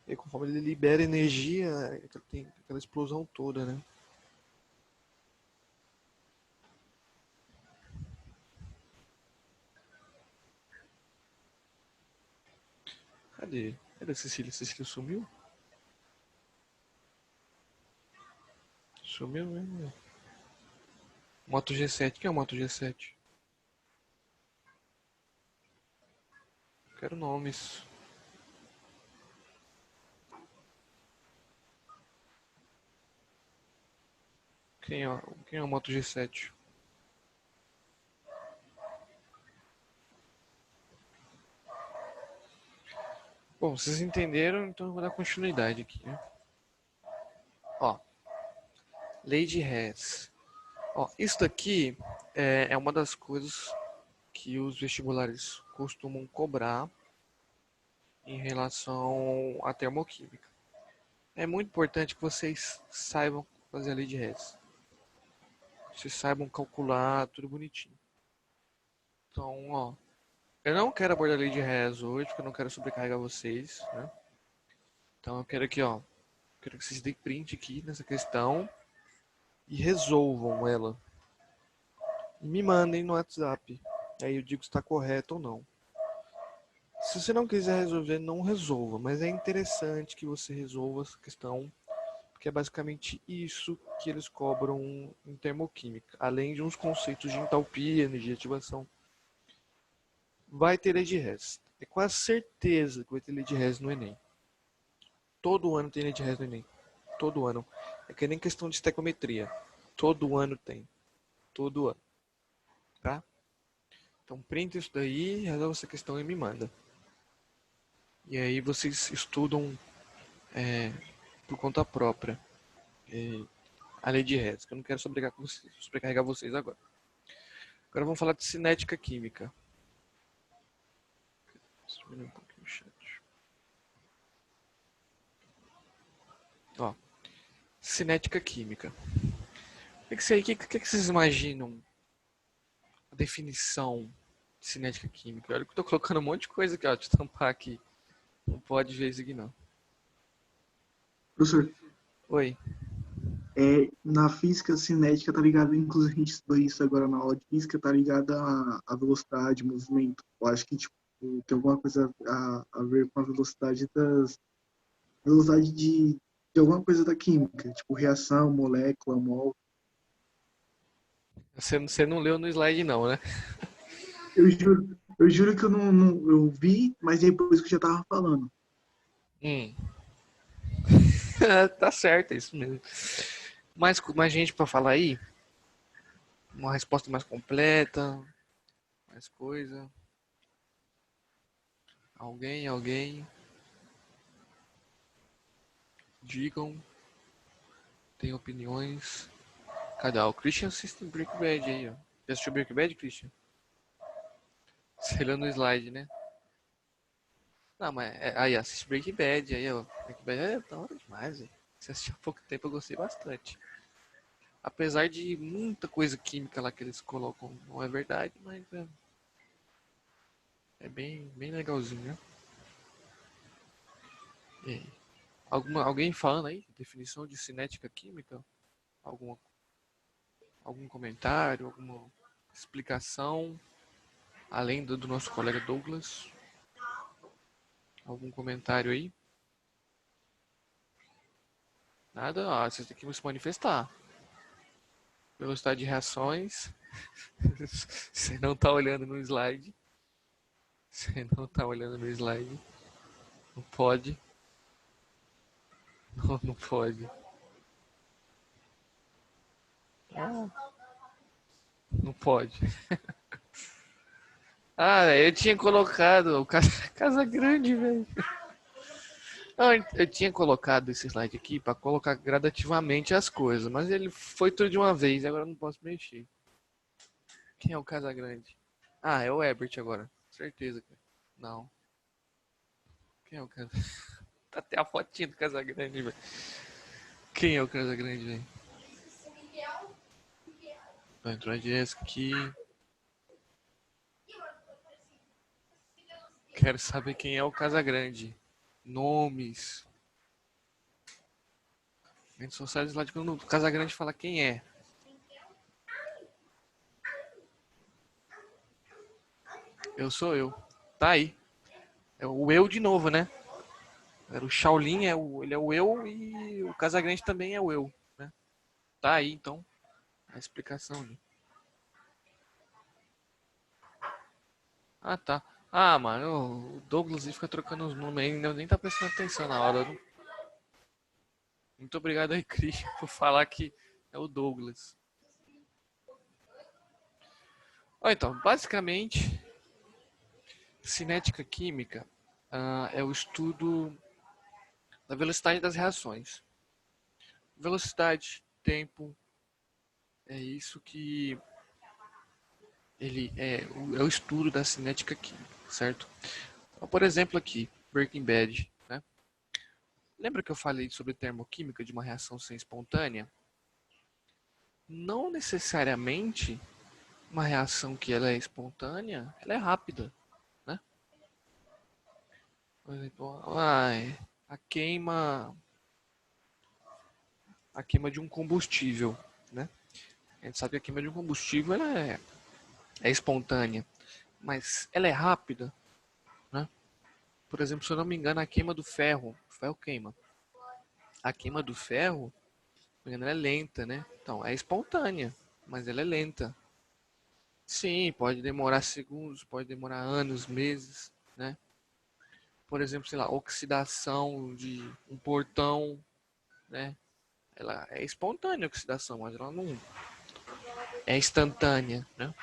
E conforme ele libera energia, tem aquela explosão toda, né? Cadê? Cadê a Cecília? Cecília sumiu? Sumiu mesmo. Moto G7. Quem é o Moto G7? Quero nomes. Quem é o Moto G7? Bom, vocês entenderam, então eu vou dar continuidade aqui, né? Ó, Lady Hess. Ó, isso daqui é uma das coisas que os vestibulares costumam cobrar em relação à termoquímica. É muito importante que vocês saibam fazer a lei de Hess. Vocês saibam calcular tudo bonitinho. Então, ó, eu não quero abordar a lei de Hess hoje, porque eu não quero sobrecarregar vocês, né? Então eu quero aqui, ó, quero que vocês deem print aqui nessa questão e resolvam ela. E me mandem no WhatsApp. Aí eu digo se está correto ou não. Se você não quiser resolver, não resolva. Mas é interessante que você resolva essa questão, porque é basicamente isso que eles cobram em termoquímica. Além de uns conceitos de entalpia, energia de ativação. Vai ter lei de Hess. É quase certeza que vai ter lei de Hess no Enem. Todo ano tem lei de Hess no Enem. Todo ano. É que nem questão de estequiometria. Todo ano tem. Todo ano. Tá? Então print isso daí, resolve essa questão e me manda. E aí vocês estudam por conta própria a lei de Hess, que eu não quero sobrecarregar vocês agora. Agora vamos falar de cinética química. Um pouquinho o chat. Ó, cinética química. O que vocês imaginam a definição de cinética química? Olha que eu tô colocando um monte de coisa aqui, ó, de tampar aqui. Não pode ver isso aqui não. Professor, Oi. na física cinética tá ligado, inclusive a gente estudou isso agora na aula de física, tá ligada à velocidade, movimento. Eu acho que tipo, tem alguma coisa a ver com a velocidade de alguma coisa da química, tipo reação, molécula, mol. Você não leu no slide não, né? Eu juro que eu não eu vi, mas depois que eu já tava falando. Hum. Tá certo, é isso mesmo. Mais gente pra falar aí? Uma resposta mais completa? Mais coisa. Alguém. Digam. Tem opiniões. Cadê? O Christian assiste Breaking Bad aí, ó. Já assistiu Breaking Bad, Christian? Você olhou no slide, né? Não, mas aí assiste Breaking Bad, aí ó. Breaking Bad é da hora demais, velho. Você assistiu há pouco tempo, eu gostei bastante. Apesar de muita coisa química lá que eles colocam, não é verdade, mas é bem legalzinho, né? E aí? Alguém falando aí? Definição de cinética química? Algum comentário? Alguma explicação? Além do nosso colega Douglas? Algum comentário aí? Nada? Ah, vocês têm que se manifestar. Velocidade de reações. Você não tá olhando no slide. Você não tá olhando no slide. Não pode. Não pode. Ah, não pode. Ah, eu tinha colocado o Casa Grande, velho. Não, eu tinha colocado esse slide aqui pra colocar gradativamente as coisas, mas ele foi tudo de uma vez, agora eu não posso mexer. Quem é o Casa Grande? Ah, é o Ebert agora. Certeza, cara. Não. Quem é o Casa? Tá até a fotinha do Casa Grande, velho. Quem é o Casa Grande, velho? Vai entrar direto aqui. Quero saber quem é o Casa Grande. Nomes. Redes sociais lá de quando o Casa Grande fala quem é. Eu sou eu. Tá aí. É o eu de novo, né? Era o Shaolin, ele é o eu e o Casagrande também é o eu, né? Tá aí, então, a explicação. Né? Ah, tá. Ah, mano, o Douglas fica trocando os nomes aí, nem tá prestando atenção na hora. Não? Muito obrigado aí, Cris, por falar que é o Douglas. Ó, então, basicamente, cinética química é o estudo da velocidade das reações. Velocidade, tempo, é isso que ele é o estudo da cinética química, certo? Então, por exemplo aqui, Breaking Bad, né? Lembra que eu falei sobre termoquímica de uma reação sem espontânea? Não necessariamente uma reação que ela é espontânea, ela é rápida, né? Por exemplo, a queima de um combustível, né? A gente sabe que a queima de um combustível ela é espontânea, mas ela é rápida, né? Por exemplo, se eu não me engano, a queima do ferro, o ferro queima. A queima do ferro, ela é lenta, né? Então, é espontânea, mas ela é lenta. Sim, pode demorar segundos, pode demorar anos, meses, né? Por exemplo, sei lá, oxidação de um portão, né? Ela é espontânea a oxidação, mas ela não é instantânea, né?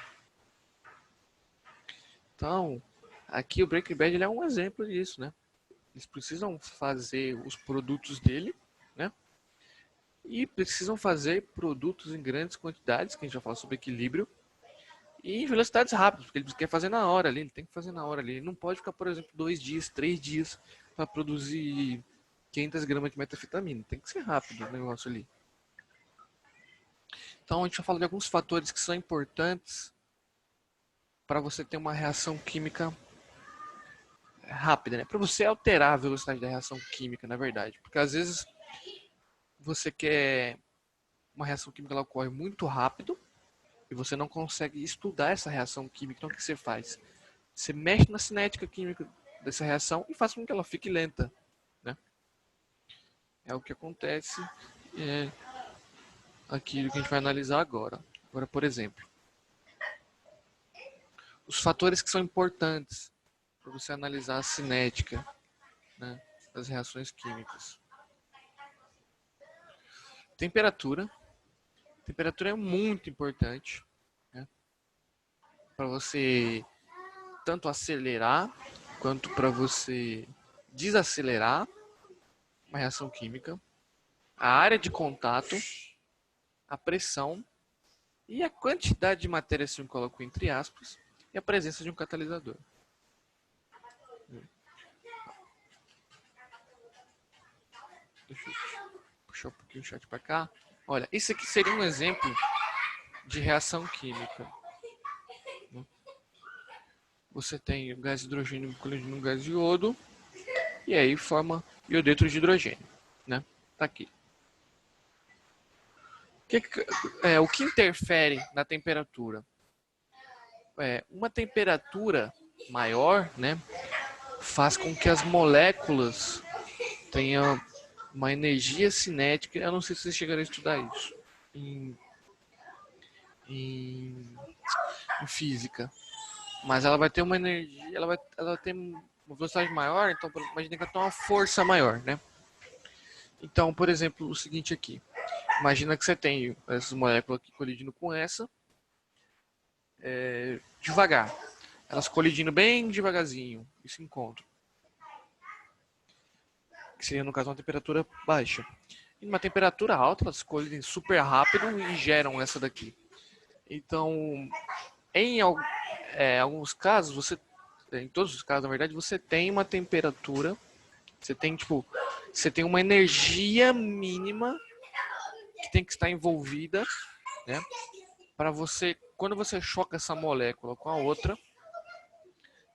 Então, aqui o Breaking Bad ele é um exemplo disso, né? Eles precisam fazer os produtos dele, né? E precisam fazer produtos em grandes quantidades, que a gente vai falar sobre equilíbrio, e em velocidades rápidas, porque ele quer fazer na hora ali, ele tem que fazer na hora ali. Ele não pode ficar, por exemplo, 2 dias, 3 dias para produzir 500 gramas de metafetamina. Tem que ser rápido o negócio ali. Então a gente vai falar de alguns fatores que são importantes para você ter uma reação química rápida, né? Para você alterar a velocidade da reação química, na verdade. Porque às vezes você quer uma reação química ela ocorre muito rápido e você não consegue estudar essa reação química. Então o que você faz? Você mexe na cinética química dessa reação e faz com que ela fique lenta, né? É o que acontece aqui que a gente vai analisar agora. Agora, por exemplo, os fatores que são importantes para você analisar a cinética, né, das reações químicas. Temperatura. Temperatura é muito importante. Né? para você tanto acelerar quanto para você desacelerar uma reação química, a área de contato, a pressão e a quantidade de matéria se eu coloco entre aspas e a presença de um catalisador. Deixa eu puxar um pouquinho o chat para cá. Olha, isso aqui seria um exemplo de reação química. Você tem o gás de hidrogênio colidindo no gás de iodo e aí forma iodeto de hidrogênio, né? Tá aqui. O que interfere na temperatura? Uma temperatura maior, né, faz com que as moléculas tenham uma energia cinética. Eu não sei se vocês chegaram a estudar isso em física, mas ela vai ter uma energia, ela tem uma velocidade maior, então imagina que ela tem uma força maior, né? Então, por exemplo, o seguinte aqui. Imagina que você tem essas moléculas aqui colidindo com essa devagar. Elas colidindo bem devagarzinho e se encontram. Que seria, no caso, uma temperatura baixa. E numa temperatura alta, elas colidem super rápido e geram essa daqui. Então, em alguns casos, em todos os casos, na verdade, você tem uma temperatura, você tem uma energia mínima que tem que estar envolvida, né? Para você, quando você choca essa molécula com a outra,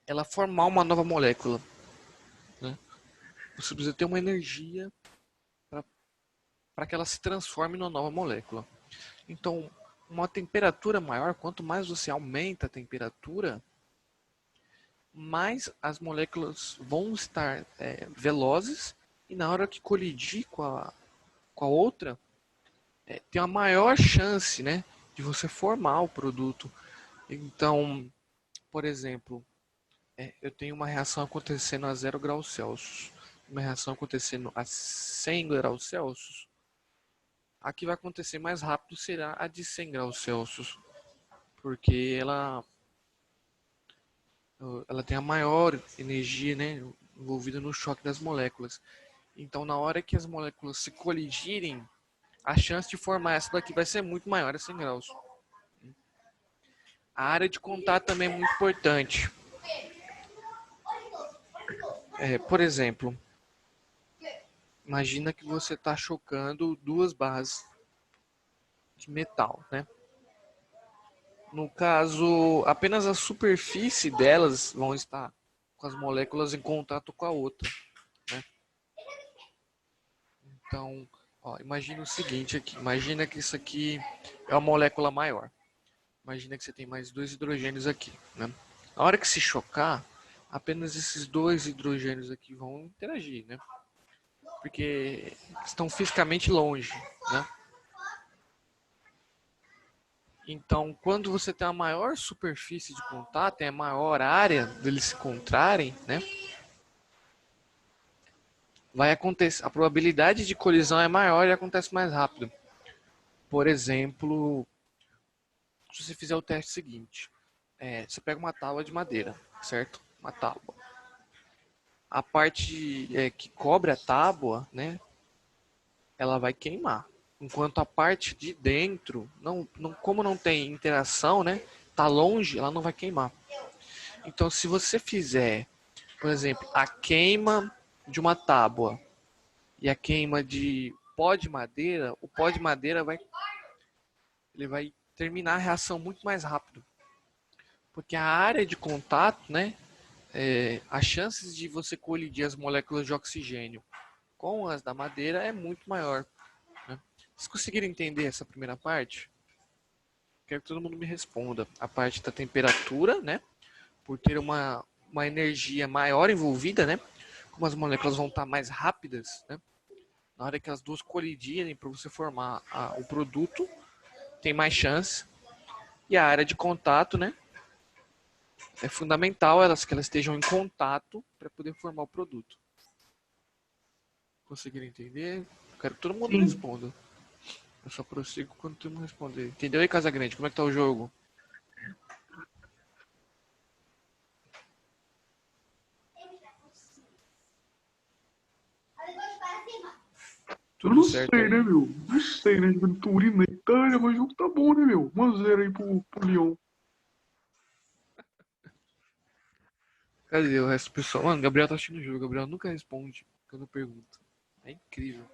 ela formar uma nova molécula, né? Você precisa ter uma energia para que ela se transforme numa nova molécula. Então, uma temperatura maior, quanto mais você aumenta a temperatura, mais as moléculas vão estar velozes e na hora que colidir com a outra, tem uma maior chance, né, de você formar o produto. Então, por exemplo, eu tenho uma reação acontecendo a 0 graus Celsius, uma reação acontecendo a 100 graus Celsius. A que vai acontecer mais rápido será a de 100 graus Celsius, porque ela tem a maior energia, né, envolvida no choque das moléculas. Então, na hora que as moléculas se colidirem, a chance de formar essa daqui vai ser muito maior, a 100 graus. A área de contato também é muito importante. Por exemplo, imagina que você está chocando duas barras de metal, né? No caso, apenas a superfície delas vão estar com as moléculas em contato com a outra, né? Então, imagina o seguinte aqui. Imagina que isso aqui é uma molécula maior. Imagina que você tem mais 2 hidrogênios aqui, né? Na hora que se chocar, apenas esses 2 hidrogênios aqui vão interagir, né? Porque estão fisicamente longe, né? Então, quando você tem a maior superfície de contato, tem a maior área deles se encontrarem, né? Vai acontecer, a probabilidade de colisão é maior e acontece mais rápido. Por exemplo, se você fizer o teste seguinte, você pega uma tábua de madeira, certo? Uma tábua. A parte que cobre a tábua, né? Ela vai queimar. Enquanto a parte de dentro, como não tem interação, né? Tá longe, ela não vai queimar. Então, se você fizer, por exemplo, a queima de uma tábua e a queima de pó de madeira, o pó de madeira vai terminar a reação muito mais rápido. Porque a área de contato, né? As chances de você colidir as moléculas de oxigênio com as da madeira é muito maior. Né? Vocês conseguiram entender essa primeira parte? Quero que todo mundo me responda. A parte da temperatura, né? Por ter uma energia maior envolvida, né? Como as moléculas vão estar mais rápidas, né? Na hora que as duas colidirem para você formar o produto, tem mais chance. E a área de contato, né? É fundamental que elas estejam em contato para poder formar o produto. Conseguiram entender? Eu quero que todo mundo responda. Eu só prossigo quando todo mundo responder. Entendeu aí, Casagrande? Como é que tá o jogo? Eu Tudo não certo sei, né, aí? meu? Não sei, né? Juventude na Itália, mas o jogo tá bom, né, meu? 1 a 0 aí pro Lyon. Cadê o resto do pessoal? Mano, o Gabriel tá assistindo o jogo. O Gabriel nunca responde quando eu pergunto. É incrível.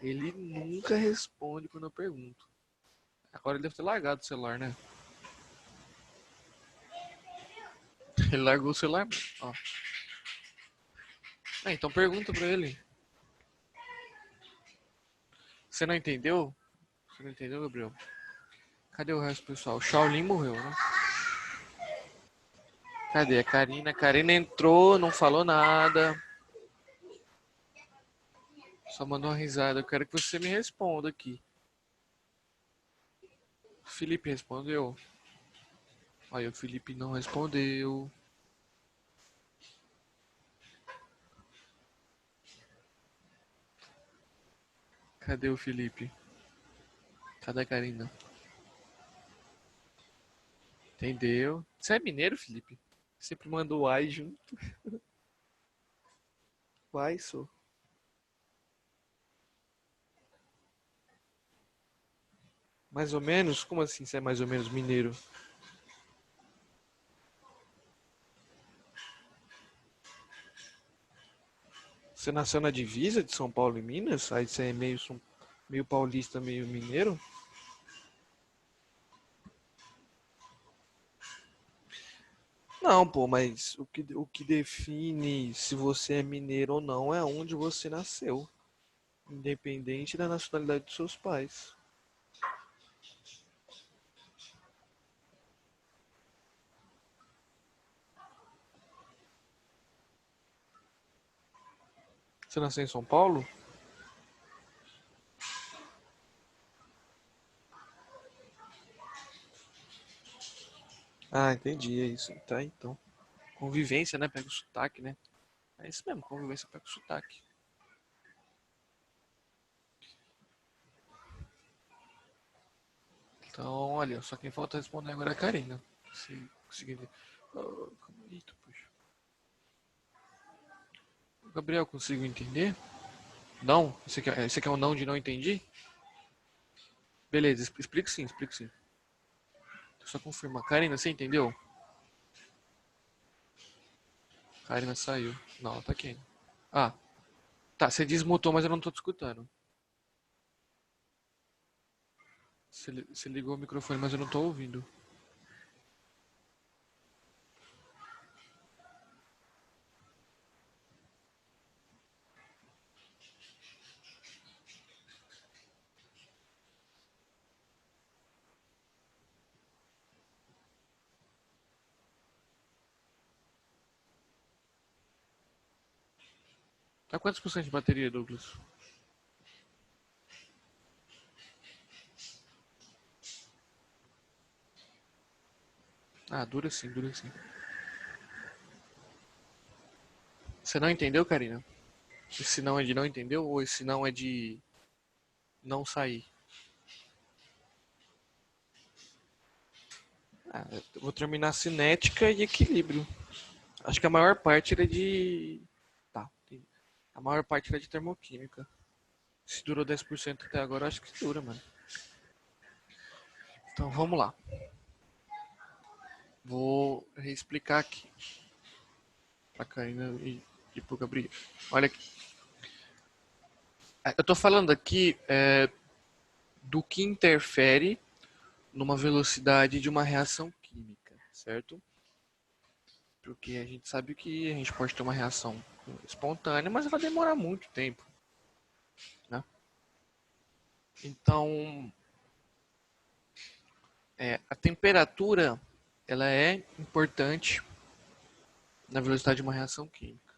Ele nunca responde quando eu pergunto. Agora ele deve ter largado o celular, né? Ele largou o celular. Ó. Então pergunta pra ele. Você não entendeu? Você não entendeu, Gabriel? Cadê o resto do pessoal? O Shaolin morreu, né? Cadê a Karina? A Karina entrou, não falou nada. Só mandou uma risada. Eu quero que você me responda aqui. O Felipe respondeu. Aí o Felipe não respondeu. Cadê o Felipe? Cadê a Karina? Entendeu? Você é mineiro, Felipe? Sempre manda o ai junto. Vai, sou. Mais ou menos? Como assim você é mais ou menos mineiro? Você nasceu na divisa de São Paulo e Minas? Aí você é meio paulista, meio mineiro? Não, pô, mas o que define se você é mineiro ou não é onde você nasceu, independente da nacionalidade dos seus pais. Você nasceu em São Paulo? Ah, entendi, é isso. Tá, então. Convivência, né? Pega o sotaque, né? É isso mesmo, convivência pega o sotaque. Então, olha, só quem falta responder agora é a Karina. Se conseguir. Oh, calma aí, puxa. Gabriel, consigo entender? Não? Esse aqui é um não de não entendi? Beleza, explico sim, explico sim. Só confirmar. Karina, você entendeu? Karina saiu. Não, ela tá aqui ainda. Ah, tá, você desmutou, mas eu não tô te escutando. Você ligou o microfone, mas eu não tô ouvindo. Tá quantos por cento de bateria, Douglas? Ah, dura sim, dura sim. Você não entendeu, Karina? Esse não é de não entendeu ou esse não é de não sair? Ah, eu vou terminar cinética e equilíbrio. Acho que a maior parte era de. Tá, entendi. A maior parte era de termoquímica. Se durou 10% até agora, acho que dura, mano. Então vamos lá. Vou reexplicar aqui pra Karina e pro Gabriel. Olha aqui. Eu tô falando aqui do que interfere numa velocidade de uma reação química, certo? Porque a gente sabe que a gente pode ter uma reação espontânea, mas ela demora muito tempo, né? Então, a temperatura ela é importante na velocidade de uma reação química.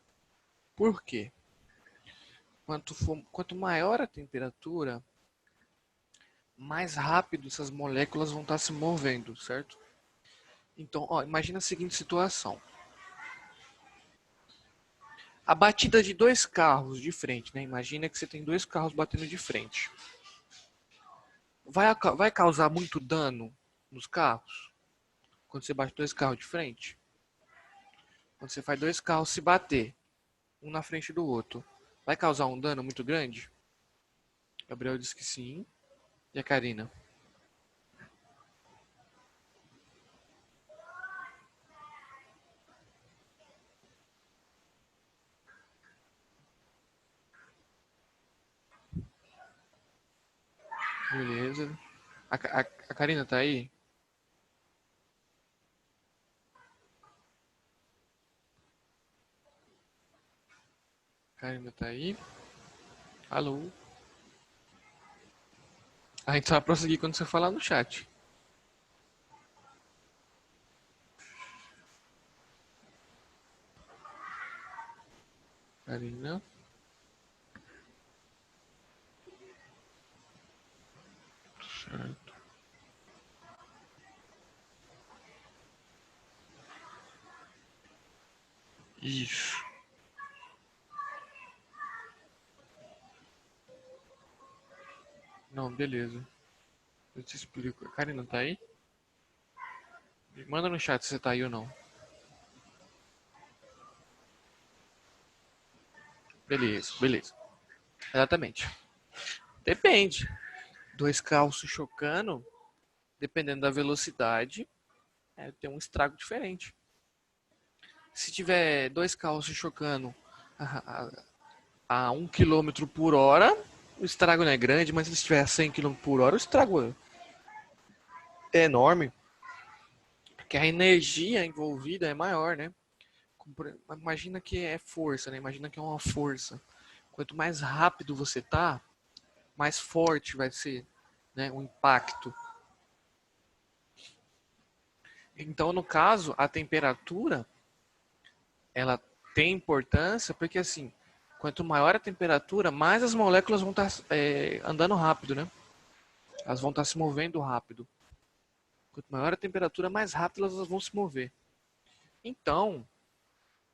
Por quê? Quanto maior a temperatura, mais rápido essas moléculas vão estar se movendo, certo? Então, ó, imagina a seguinte situação. A batida de dois carros de frente, né? Imagina que você tem dois carros batendo de frente. Vai causar muito dano nos carros? Quando você bate dois carros de frente? Quando você faz dois carros se bater, um na frente do outro, vai causar um dano muito grande? Gabriel disse que sim. E a Karina? Beleza. A Karina tá aí? Karina tá aí? Alô? A gente vai prosseguir quando você falar no chat. Karina. Certo. Isso. Não, beleza. Eu te explico. A Karina tá aí? Me manda no chat se você tá aí ou não. Beleza, beleza. Exatamente. Depende. Dois carros se chocando, dependendo da velocidade, tem um estrago diferente. Se tiver dois carros se chocando a 1 km por hora, o estrago não é grande, mas se estiver a 100 km por hora, o estrago é enorme. Porque a energia envolvida é maior, né? Imagina que é força, né? Imagina que é uma força. Quanto mais rápido você tá, mais forte vai ser, né, o impacto. Então, no caso, a temperatura ela tem importância porque assim, quanto maior a temperatura, mais as moléculas vão estar andando rápido, né? Elas vão estar se movendo rápido. Quanto maior a temperatura, mais rápido elas vão se mover. Então,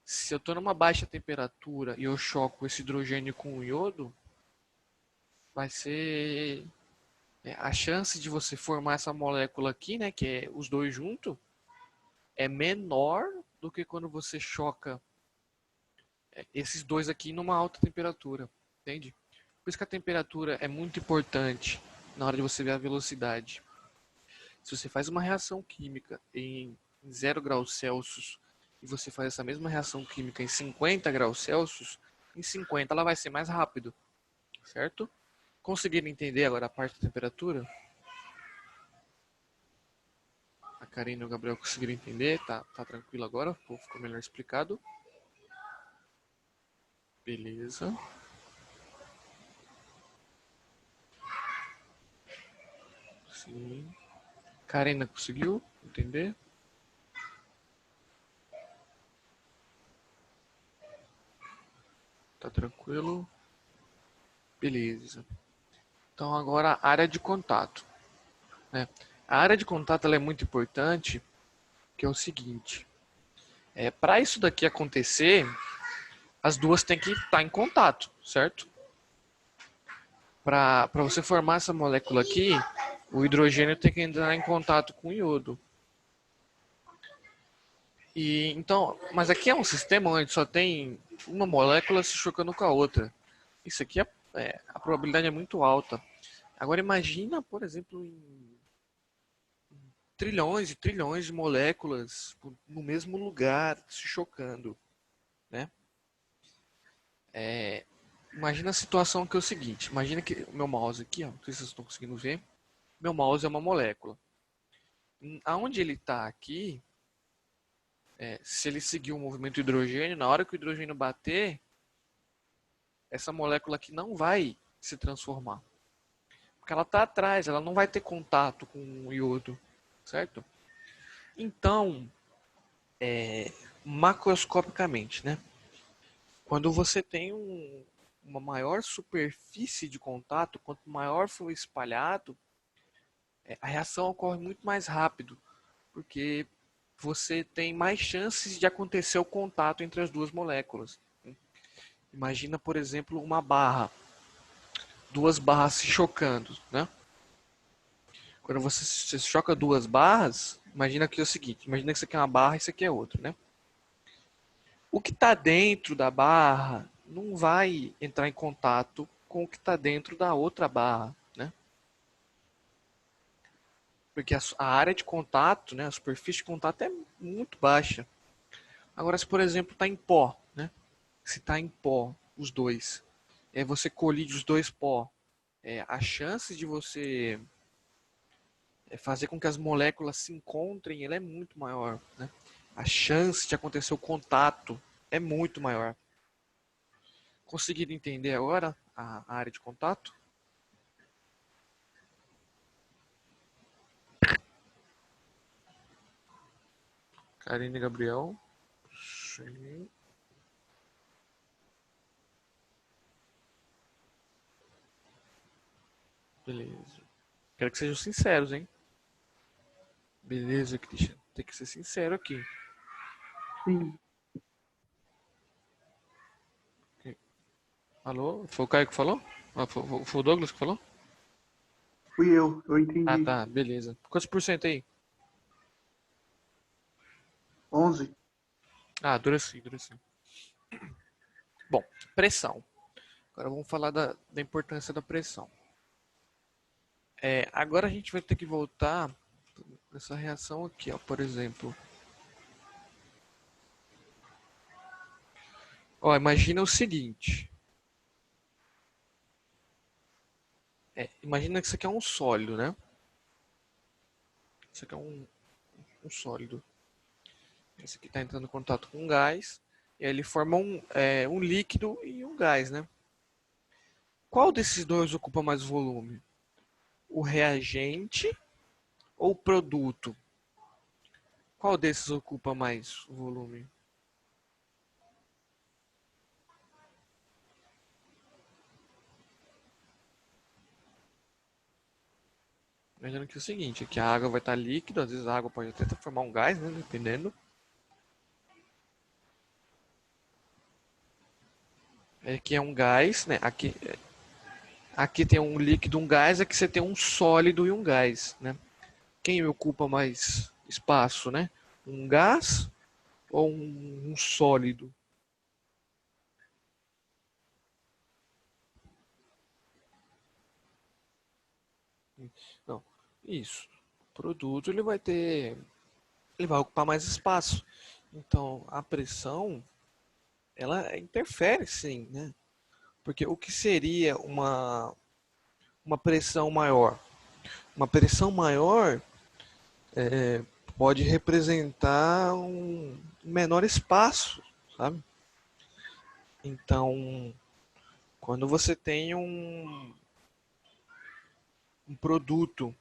se eu estou numa baixa temperatura e eu choco esse hidrogênio com o iodo, vai ser a chance de você formar essa molécula aqui, né, que é os dois juntos, é menor do que quando você choca esses dois aqui numa alta temperatura, entende? Por isso que a temperatura é muito importante na hora de você ver a velocidade. Se você faz uma reação química em 0 graus Celsius e você faz essa mesma reação química em 50 graus Celsius, em 50 ela vai ser mais rápido, certo? Conseguiram entender agora a parte da temperatura? A Karina e o Gabriel conseguiram entender? Tá tranquilo agora? Ficou melhor explicado? Beleza. Sim. Karina conseguiu entender? Tá tranquilo? Beleza. Então agora a área de contato, né? A área de contato ela é muito importante, que é o seguinte: para isso daqui acontecer, as duas têm que estar em contato, certo? Para você formar essa molécula aqui, o hidrogênio tem que entrar em contato com o iodo. E então, mas aqui é um sistema onde só tem uma molécula se chocando com a outra. Isso aqui a probabilidade é muito alta. Agora imagina, por exemplo, em trilhões e trilhões de moléculas no mesmo lugar se chocando, né? Imagina a situação que é o seguinte: imagina que o meu mouse aqui, ó, não sei se vocês estão conseguindo ver, meu mouse é uma molécula. Aonde ele está aqui, se ele seguir o movimento do hidrogênio, na hora que o hidrogênio bater, essa molécula aqui não vai se transformar. Porque ela está atrás, ela não vai ter contato com o iodo, certo? Então, macroscopicamente, né? Quando você tem uma maior superfície de contato, quanto maior for espalhado, a reação ocorre muito mais rápido, porque você tem mais chances de acontecer o contato entre as duas moléculas. Imagina, por exemplo, uma barra, duas barras se chocando, né? Quando você choca duas barras, imagina que é o seguinte: imagina que isso aqui é uma barra e isso aqui é outra, né? O que está dentro da barra não vai entrar em contato com o que está dentro da outra barra, né? Porque a área de contato, né, a superfície de contato é muito baixa. Agora, se por exemplo está em pó, né? Se está em pó, os dois, e aí você colide os dois pó, a chance de você fazer com que as moléculas se encontrem, ela é muito maior, né? A chance de acontecer o contato é muito maior. Conseguiram entender agora a área de contato? Karine e Gabriel. Sim. Beleza. Quero que sejam sinceros, hein? Beleza, Christian. Tem que ser sincero aqui. Sim. Alô? Foi o Caio que falou? Ah, foi o Douglas que falou? Fui eu Ah, entendi. tá. Beleza. Quantos por cento aí? 11. Ah, dura sim, dura sim. Bom, pressão. Agora vamos falar da importância da pressão. Agora a gente vai ter que voltar nessa reação aqui, ó, por exemplo. Ó, imagina o seguinte. Imagina que isso aqui é um sólido, né? Isso aqui é um sólido. Esse aqui está entrando em contato com um gás. E aí ele forma um líquido e um gás, né? Qual desses dois ocupa mais volume? O reagente ou o produto? Qual desses ocupa mais volume? Imaginando que é o seguinte, aqui a água vai estar líquida, às vezes a água pode até formar um gás, né, dependendo. Aqui é um gás, né? Aqui tem um líquido, um gás, aqui você tem um sólido e um gás, né? Quem ocupa mais espaço, né? Um gás ou um sólido? Não, isso. O produto ele vai ocupar mais espaço. Então, a pressão, ela interfere sim, né? Porque o que seria uma pressão maior? Uma pressão maior pode representar um menor espaço, sabe? Então, quando você tem um produto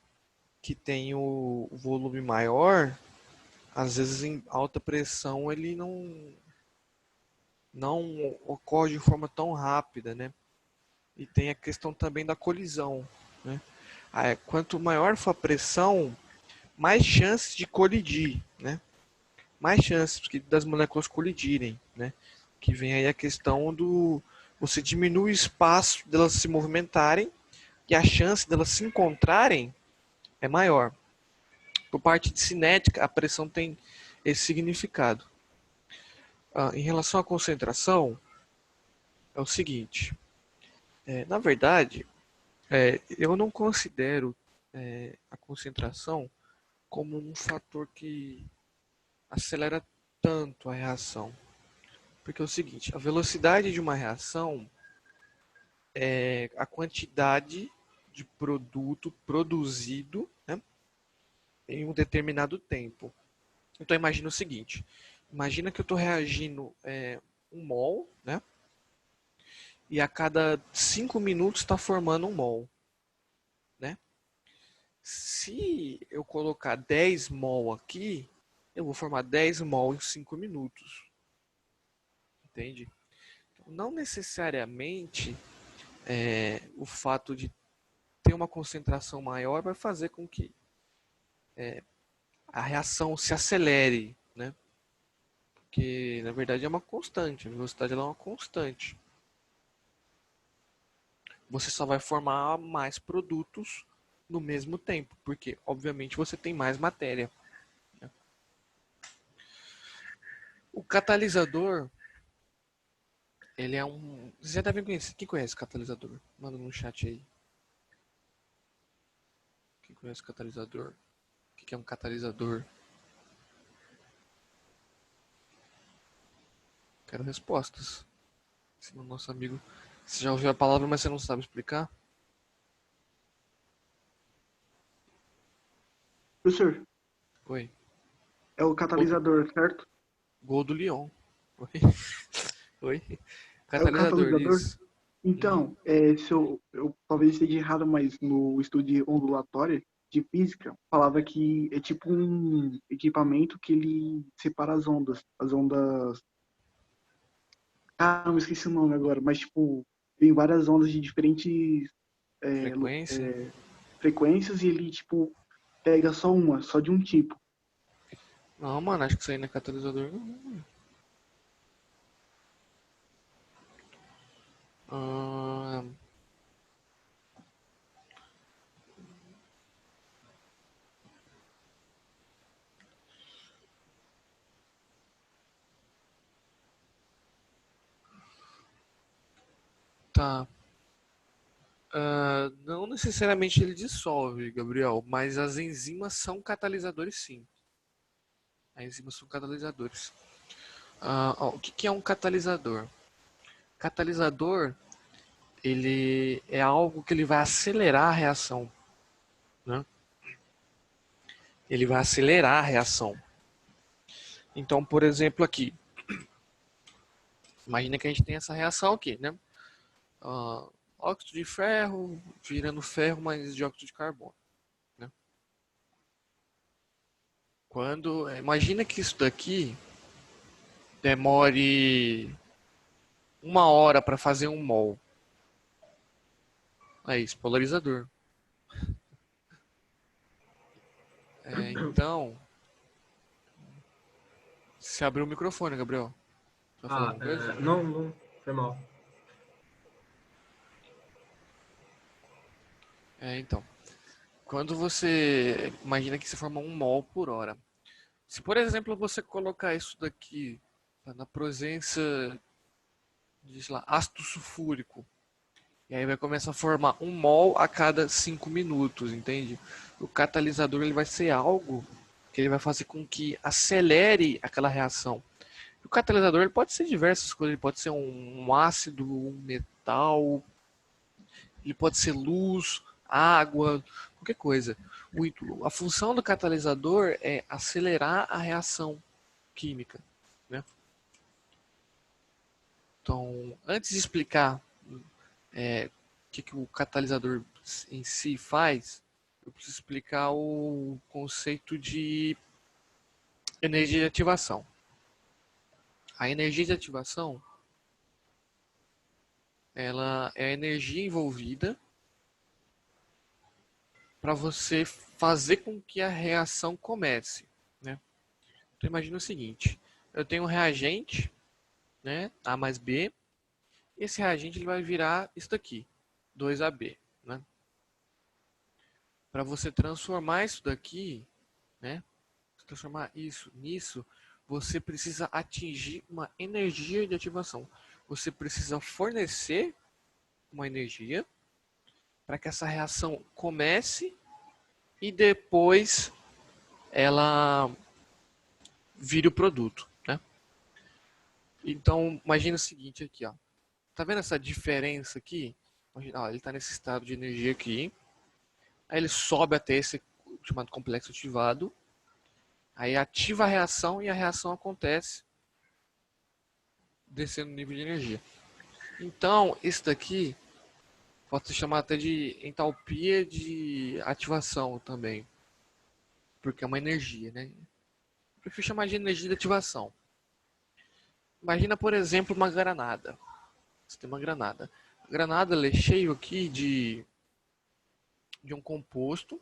que tem o volume maior, às vezes em alta pressão ele não ocorre de forma tão rápida, né? E tem a questão também da colisão, né? Quanto maior for a pressão, mais chances de colidir, né? Mais chances das moléculas colidirem, né? Que vem aí a questão do você diminui o espaço delas se movimentarem e a chance delas se encontrarem é maior. Por parte de cinética, a pressão tem esse significado. Em relação à concentração, é o seguinte: na verdade, eu não considero a concentração como um fator que acelera tanto a reação. Porque é o seguinte: a velocidade de uma reação é a quantidade de produto produzido, né, em um determinado tempo. Então imagina o seguinte: imagina que eu estou reagindo 1 mol, né? E a cada 5 minutos está formando 1 mol, né? Se eu colocar 10 mol aqui, eu vou formar 10 mol em 5 minutos. Entende? Então, não necessariamente o fato de ter uma concentração maior vai fazer com que a reação se acelere, né? Porque na verdade é uma constante, a velocidade é uma constante. Você só vai formar mais produtos no mesmo tempo, porque obviamente você tem mais matéria. O catalisador Ele é um... Vocês já devem conhecer. Quem conhece o catalisador? Manda no chat aí. Quem conhece o catalisador? O que é um catalisador? Quero respostas. Senão nosso amigo... Você já ouviu a palavra, mas você não sabe explicar? Professor, Oi. é o catalisador, certo? Gol do Lyon. Oi. Oi. É o Catalisador, catalisador? isso. Então, se eu talvez esteja errado, mas no estudo de ondulatória de física, falava que é tipo um equipamento que ele separa as ondas. As ondas. Ah, não esqueci o nome agora, mas tipo, tem várias ondas de diferentes Frequência. frequências e ele, tipo, pega só uma, só de um tipo. Não, mano, acho que isso aí não é catalisador. Ah, tá. Não necessariamente ele dissolve, Gabriel, mas as enzimas são catalisadores, sim. As enzimas são catalisadores. O que é um catalisador? Catalisador, ele é algo que ele vai acelerar a reação, né? Ele vai acelerar a reação. Então, por exemplo, aqui, imagina que a gente tem essa reação aqui, né? Óxido de ferro virando ferro mais dióxido de carbono, né? Imagina que isso daqui demore 1 hora para fazer um mol. É isso, polarizador. Então, se abriu o microfone, Gabriel. Vai falar alguma coisa? Não, foi mal. Então. Quando você imagina que se forma um mol por hora. Se, por exemplo, você colocar isso daqui na presença de, sei lá, ácido sulfúrico, e aí vai começar a formar um mol a cada 5 minutos, entende? O catalisador ele vai ser algo que ele vai fazer com que acelere aquela reação. O catalisador ele pode ser diversas coisas, ele pode ser um ácido, um metal, ele pode ser luz, água, qualquer coisa. A função do catalisador é acelerar a reação química, né? Então, antes de explicar o que o catalisador em si faz, eu preciso explicar o conceito de energia de ativação. A energia de ativação, ela é a energia envolvida para você fazer com que a reação comece, né? Então imagina o seguinte, eu tenho um reagente, né, A mais B, e esse reagente ele vai virar isso daqui, 2AB, né? Para você transformar isso daqui, né, transformar isso nisso, você precisa atingir uma energia de ativação. Você precisa fornecer uma energia para que essa reação comece e depois ela vire o produto, né? Então, imagina o seguinte aqui, ó. Tá vendo essa diferença aqui? Imagina, ó, ele está nesse estado de energia aqui. Aí ele sobe até esse chamado complexo ativado. Aí ativa a reação e a reação acontece descendo o nível de energia. Então, isso daqui pode ser chamado até de entalpia de ativação também. Porque é uma energia, né? Eu prefiro chamar de energia de ativação. Imagina, por exemplo, uma granada. Você tem uma granada. A granada é cheio aqui de um composto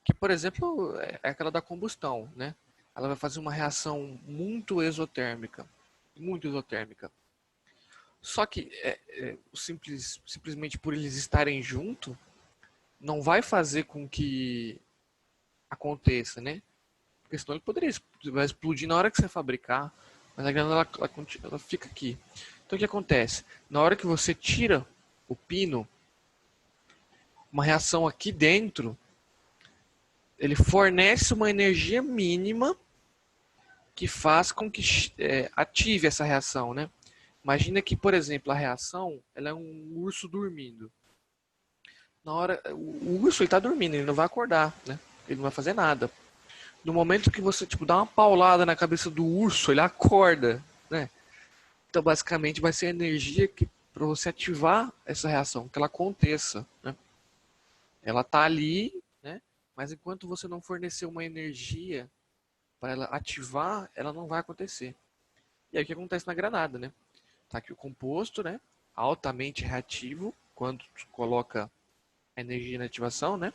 que, por exemplo, é aquela da combustão, né? Ela vai fazer uma reação muito exotérmica. Muito exotérmica. Só que simplesmente por eles estarem junto, não vai fazer com que aconteça, né? Porque senão ele vai explodir na hora que você fabricar, mas a granada ela fica aqui. Então o que acontece? Na hora que você tira o pino, uma reação aqui dentro, ele fornece uma energia mínima que faz com que ative essa reação, né? Imagina que, por exemplo, a reação ela é um urso dormindo. Na hora, o urso ele tá dormindo, ele não vai acordar, né? Ele não vai fazer nada. No momento que você tipo dá uma paulada na cabeça do urso, ele acorda, né? Então, basicamente, vai ser a energia que para você ativar essa reação, que ela aconteça, né? Ela tá ali, né? Mas enquanto você não fornecer uma energia para ela ativar, ela não vai acontecer. E aí o que acontece na granada, né? Tá aqui o composto, né? Altamente reativo quando coloca a energia na ativação, né?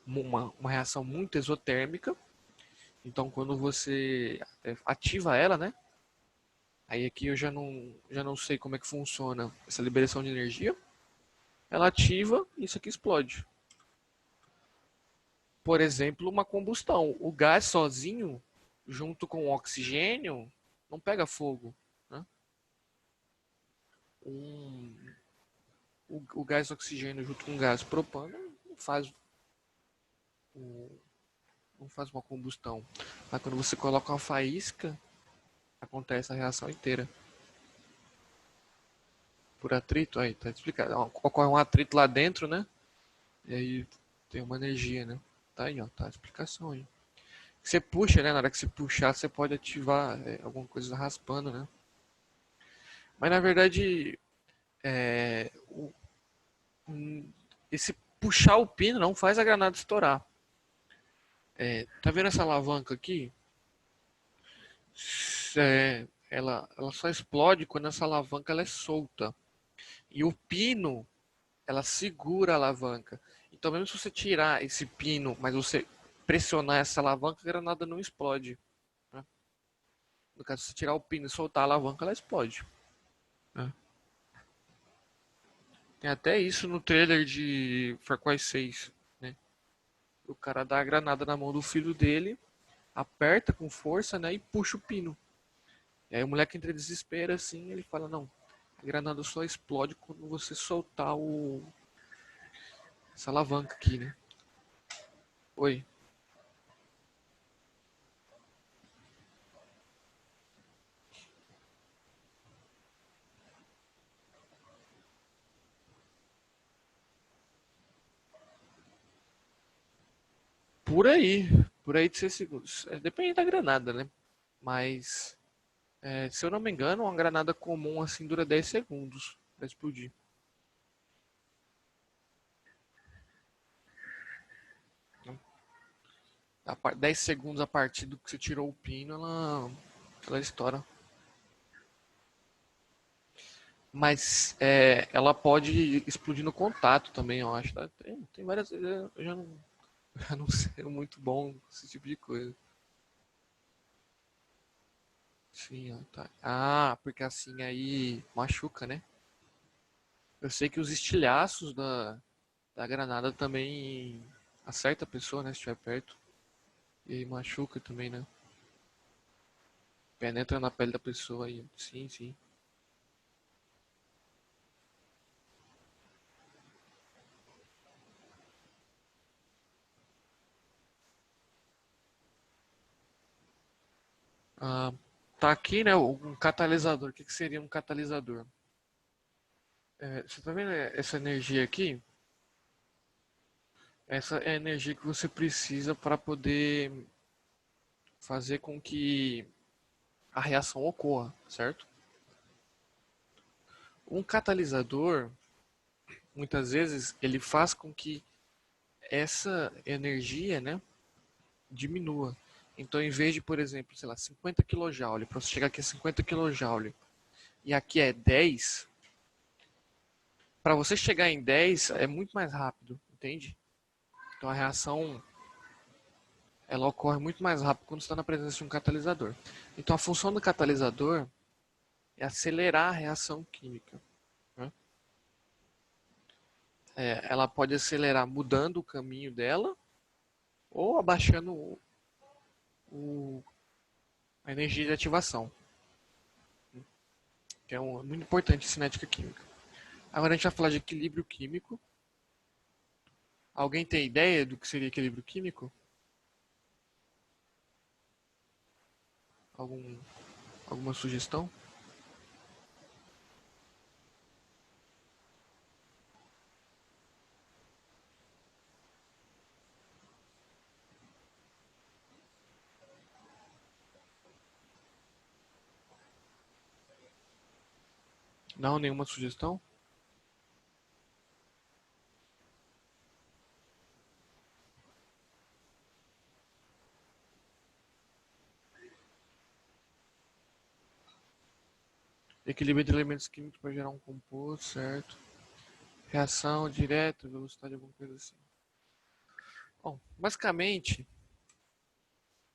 Uma reação muito exotérmica. Então, quando você ativa ela, né? Aí aqui eu já não sei como é que funciona essa liberação de energia. Ela ativa e isso aqui explode. Por exemplo, uma combustão. O gás sozinho, junto com o oxigênio, não pega fogo, né? O gás oxigênio junto com o gás propano não faz uma combustão. Mas quando você coloca uma faísca, acontece a reação inteira. Por atrito, aí tá explicado. Ocorre um atrito lá dentro, né? E aí tem uma energia, né? Tá aí, ó, tá a explicação aí. Você puxa, né? Na hora que você puxar, você pode ativar alguma coisa raspando, né? Mas na verdade, é, esse puxar o pino não faz a granada estourar. Tá vendo essa alavanca aqui? Ela só explode quando essa alavanca ela é solta. E o pino, ela segura a alavanca. Então, mesmo se você tirar esse pino, mas você pressionar essa alavanca, a granada não explode, né? No caso, se você tirar o pino e soltar a alavanca, ela explode, né? Tem até isso no trailer de Far Cry 6, né? O cara dá a granada na mão do filho dele, aperta com força, né, e puxa o pino. E aí o moleque entra em desespero assim, ele fala, não, a granada só explode quando você soltar essa alavanca aqui, né? Oi. Por aí. Por aí de 6 segundos. Depende da granada, né? Mas, se eu não me engano, uma granada comum assim dura 10 segundos pra explodir. 10 segundos a partir do que você tirou o pino, ela estoura. Mas ela pode explodir no contato também, eu acho. Tá? Tem várias. Eu já não, já não sei muito bom com esse tipo de coisa. Sim, ó, tá. Ah, porque assim aí machuca, né? Eu sei que os estilhaços da granada também acerta a pessoa, né? Se estiver perto. E aí machuca também, né? Penetra na pele da pessoa aí. Sim, sim. Ah, tá aqui, né? Um catalisador. O que seria um catalisador? Você tá vendo essa energia aqui? Essa é a energia que você precisa para poder fazer com que a reação ocorra, certo? Um catalisador, muitas vezes, ele faz com que essa energia, né, diminua. Então, em vez de, por exemplo, sei lá, 50 kJ, para você chegar aqui a 50 kJ e aqui é 10, para você chegar em 10 é muito mais rápido, entende? Então a reação ela ocorre muito mais rápido quando está na presença de um catalisador. Então a função do catalisador é acelerar a reação química, né? Ela pode acelerar mudando o caminho dela ou abaixando a energia de ativação. que é muito importante em cinética química. Agora a gente vai falar de equilíbrio químico. Alguém tem ideia do que seria equilíbrio químico? Alguma sugestão? Não, nenhuma sugestão? Equilíbrio entre elementos químicos para gerar um composto, certo? Reação direta, velocidade, alguma coisa assim. Bom, basicamente,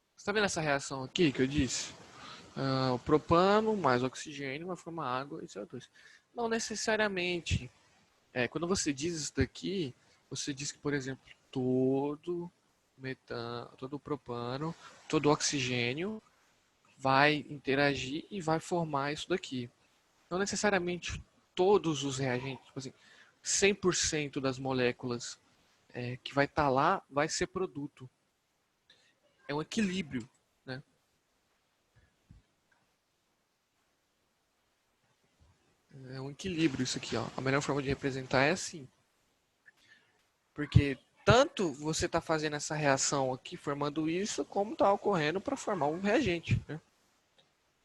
você está vendo essa reação aqui que eu disse? O propano mais oxigênio vai formar água e CO2. Não necessariamente. Quando você diz isso daqui, você diz que, por exemplo, todo metano, todo propano, todo oxigênio vai interagir e vai formar isso daqui. Não necessariamente todos os reagentes, tipo assim, 100% das moléculas que vai estar lá vai ser produto. É um equilíbrio, né? É um equilíbrio isso aqui, ó. A melhor forma de representar é assim. Porque tanto você está fazendo essa reação aqui, formando isso, como está ocorrendo para formar um reagente, né?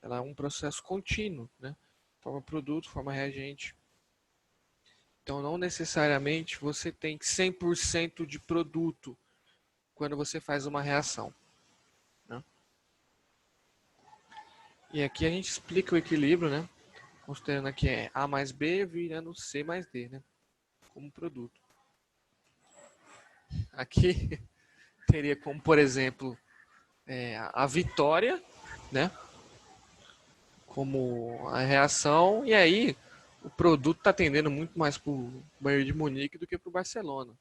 Ela é um processo contínuo, né? Forma produto, forma reagente. Então, não necessariamente você tem 100% de produto quando você faz uma reação, né? E aqui a gente explica o equilíbrio, né? Considerando que é A mais B virando C mais D, né? Como produto. Aqui teria como, por exemplo, a vitória, né? Como a reação, e aí o produto está tendendo muito mais para o Bayern de Munique do que para o Barcelona.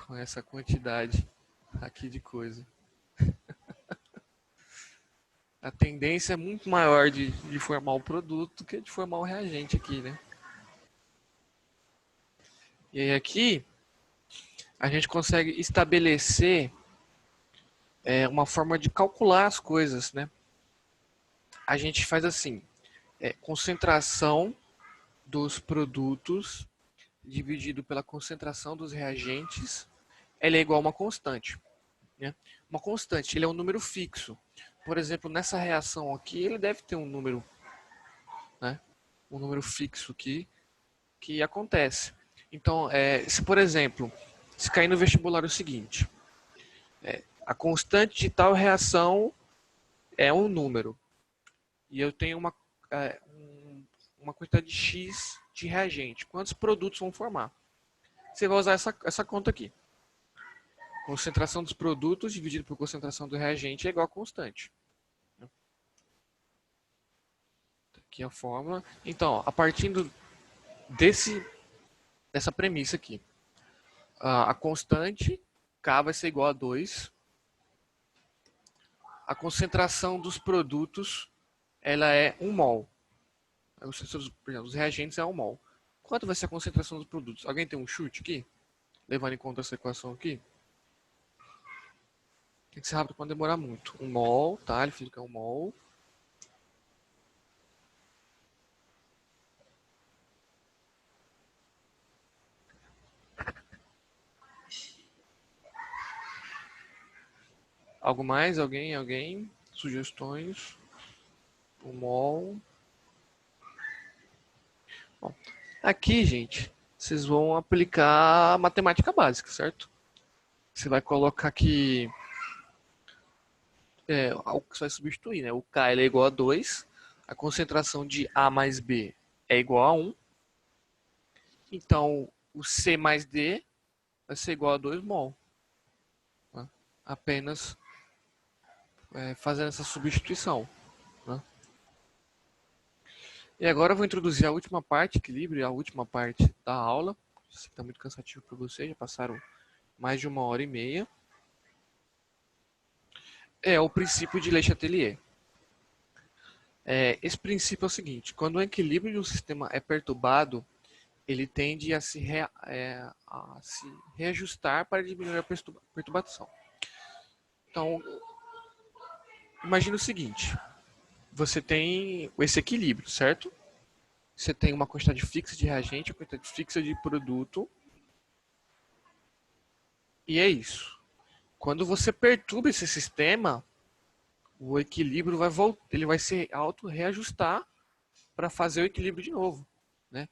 Com essa quantidade aqui de coisa. A tendência é muito maior de formar o produto do que de formar o reagente aqui, né? E aí aqui a gente consegue estabelecer uma forma de calcular as coisas, né? A gente faz assim, concentração dos produtos dividido pela concentração dos reagentes, ela é igual a uma constante, né? Uma constante, ele é um número fixo. Por exemplo, nessa reação aqui, ele deve ter um número, né? Um número fixo aqui que acontece. Então, se por exemplo, se cair no vestibular o seguinte, a constante de tal reação é um número e eu tenho uma quantidade de X de reagente. Quantos produtos vão formar? Você vai usar essa conta aqui. Concentração dos produtos dividido por concentração do reagente é igual a constante. Aqui é a fórmula. Então, a partir dessa premissa aqui, a constante K vai ser igual a 2. A concentração dos produtos ela é 1 mol. Os reagentes é 1 mol. Quanto vai ser a concentração dos produtos? Alguém tem um chute aqui? Levando em conta essa equação aqui? Tem que ser rápido para não demorar muito. 1 mol, tá? Ele fica 1 mol. Algo mais? Alguém? Sugestões? 1 mol. Bom, aqui, gente, vocês vão aplicar matemática básica, certo? Você vai colocar aqui algo que você vai substituir, né? O K ele é igual a 2, a concentração de A mais B é igual a 1. Então, o C mais D vai ser igual a 2 mol. Né? Apenas fazendo essa substituição. Né? E agora eu vou introduzir a última parte, equilíbrio, a última parte da aula. Isso está muito cansativo para vocês, já passaram mais de 1h30. É o princípio de Le Chatelier. Esse princípio é o seguinte: quando o equilíbrio de um sistema é perturbado, ele tende a se reajustar para diminuir a perturbação. Então, imagine o seguinte: você tem esse equilíbrio, certo? Você tem uma quantidade fixa de reagente, uma quantidade fixa de produto, e é isso. Quando você perturba esse sistema, o equilíbrio ele vai se auto-reajustar para fazer o equilíbrio de novo, né?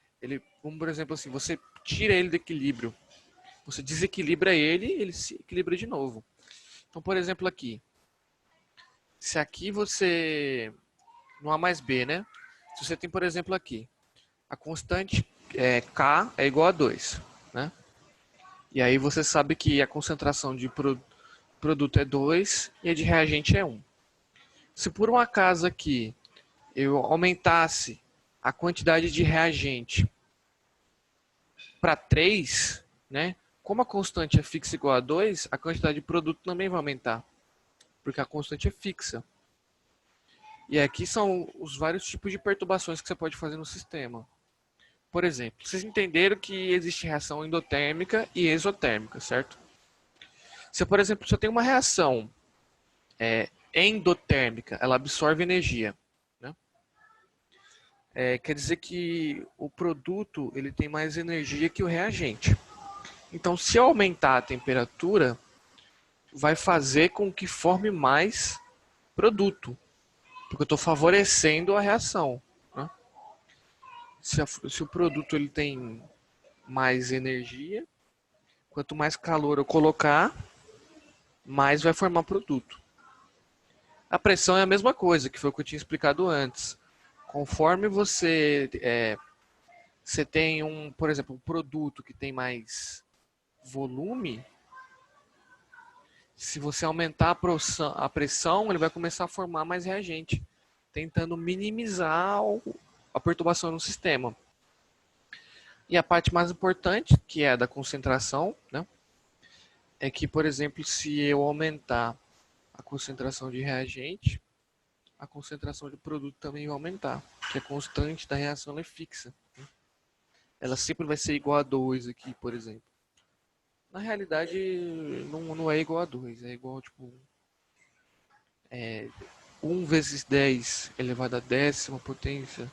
Como por exemplo assim, você tira ele do equilíbrio, você desequilibra ele se equilibra de novo. Então, por exemplo, aqui, se aqui você no A mais B, né? Se você tem, por exemplo, aqui, a constante K é igual a 2, né? E aí você sabe que a concentração de produto é 2 e a de reagente é 1. Se por um acaso aqui eu aumentasse a quantidade de reagente para 3, né? Como a constante é fixa igual a 2, a quantidade de produto também vai aumentar, porque a constante é fixa. E aqui são os vários tipos de perturbações que você pode fazer no sistema. Por exemplo, vocês entenderam que existe reação endotérmica e exotérmica, certo? Se, por exemplo, se eu tenho uma reação endotérmica, ela absorve energia, né? Quer dizer que o produto ele tem mais energia que o reagente. Então, se eu aumentar a temperatura, vai fazer com que forme mais produto, porque eu estou favorecendo a reação, né? Se o produto ele tem mais energia, quanto mais calor eu colocar, mais vai formar produto. A pressão é a mesma coisa, que foi o que eu tinha explicado antes. Conforme você tem por exemplo, um produto que tem mais volume, se você aumentar a pressão, ele vai começar a formar mais reagente, tentando minimizar a perturbação no sistema. E a parte mais importante, que é a da concentração, né, é que, por exemplo, se eu aumentar a concentração de reagente, a concentração de produto também vai aumentar, porque a constante da reação é fixa. Ela sempre vai ser igual a 2 aqui, por exemplo. Na realidade, não é igual a 2, é igual, tipo, 1 vezes 10 elevado a décima potência,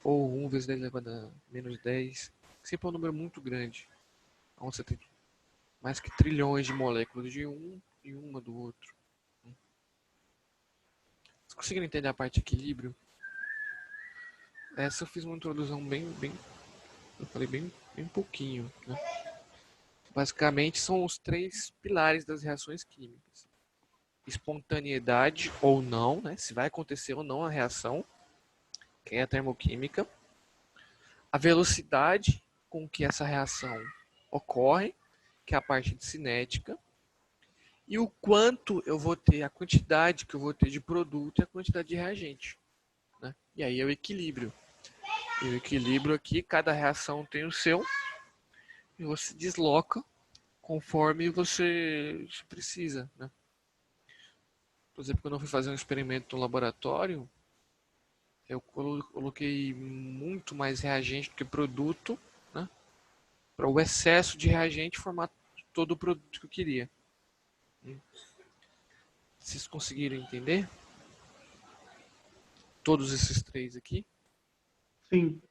ou 1 vezes 10 elevado a menos 10. Sempre é um número muito grande, onde você tem mais que trilhões de moléculas de um e uma do outro. Vocês conseguiram entender a parte de equilíbrio? Essa eu fiz uma introdução eu falei bem pouquinho, né? Basicamente são os 3 pilares das reações químicas: espontaneidade ou não, né? Se vai acontecer ou não a reação, que é a termoquímica; a velocidade com que essa reação ocorre, que é a parte de cinética; e o quanto eu vou ter, a quantidade que eu vou ter de produto e a quantidade de reagente, né? E aí é o equilíbrio. E o equilíbrio aqui, cada reação tem o seu, e você desloca conforme você precisa, né? Por exemplo, quando eu fui fazer um experimento no laboratório, eu coloquei muito mais reagente do que produto, né? Para o excesso de reagente formar todo o produto que eu queria. Vocês conseguiram entender? Todos esses 3 aqui? Sim.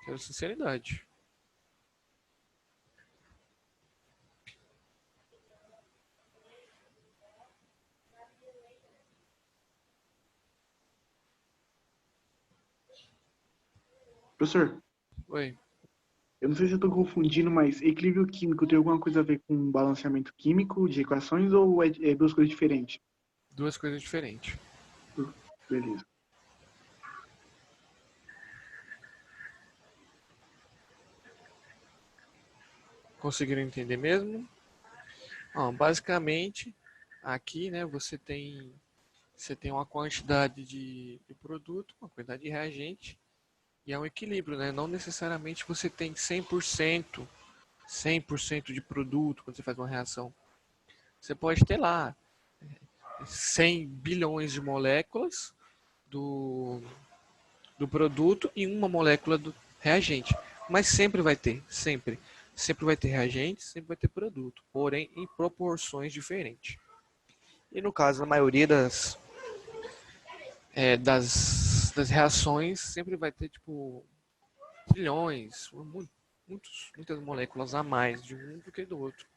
Quero sinceridade. Professor, Oi. eu não sei se eu estou confundindo, mas equilíbrio químico tem alguma coisa a ver com balanceamento químico de equações ou é 2 coisas diferentes? 2 coisas diferentes. Beleza. Conseguiram entender mesmo? Basicamente, aqui, né, você tem uma quantidade de produto, uma quantidade de reagente, e é um equilíbrio, né? Não necessariamente você tem 100% de produto quando você faz uma reação. Você pode ter lá 100 bilhões de moléculas do produto e uma molécula do reagente. Mas sempre vai ter, sempre. Sempre vai ter reagente, sempre vai ter produto, porém em proporções diferentes. E no caso, a maioria das reações sempre vai ter tipo trilhões, muitas moléculas a mais de um do que do outro.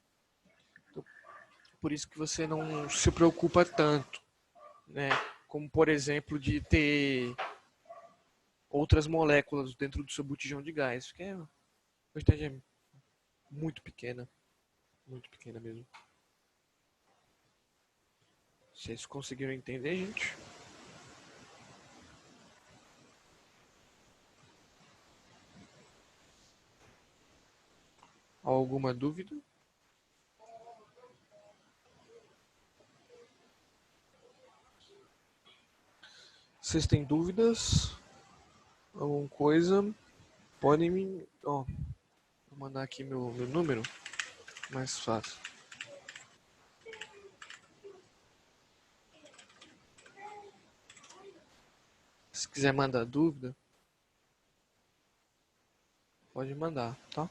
Então, por isso que você não se preocupa tanto, né? Como por exemplo de ter outras moléculas dentro do seu botijão de gás, que é uma quantidade muito pequena mesmo. Vocês conseguiram entender, gente? Alguma dúvida? Vocês têm dúvidas? Alguma coisa? Podem me... Ó, vou mandar aqui meu número. Mais fácil. Se quiser mandar dúvida, pode mandar, tá?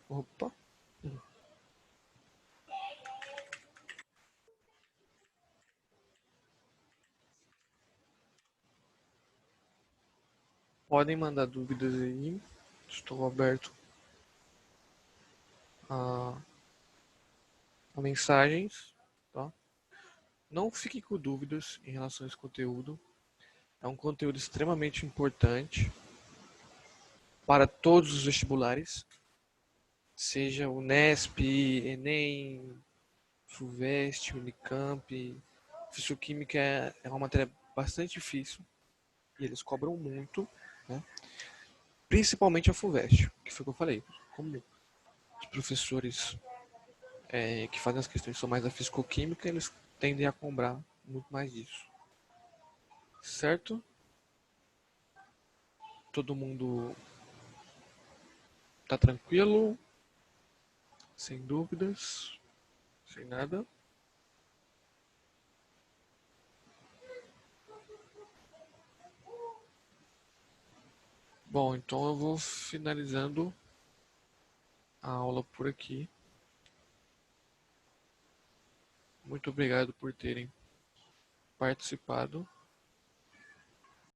Opa. Podem mandar dúvidas aí. Estou aberto a mensagens, tá? Não fique com dúvidas em relação a esse conteúdo. É um conteúdo extremamente importante para todos os vestibulares, seja o Unesp, Enem, FUVEST, Unicamp. Físico-química é uma matéria bastante difícil e eles cobram muito, né? Principalmente a FUVEST, que foi o que eu falei. Como os professores que fazem as questões são mais da físico-química, eles tendem a cobrar muito mais disso. Certo? Todo mundo tá tranquilo? Sem dúvidas? Sem nada? Bom, então eu vou finalizando a aula por aqui. Muito obrigado por terem participado.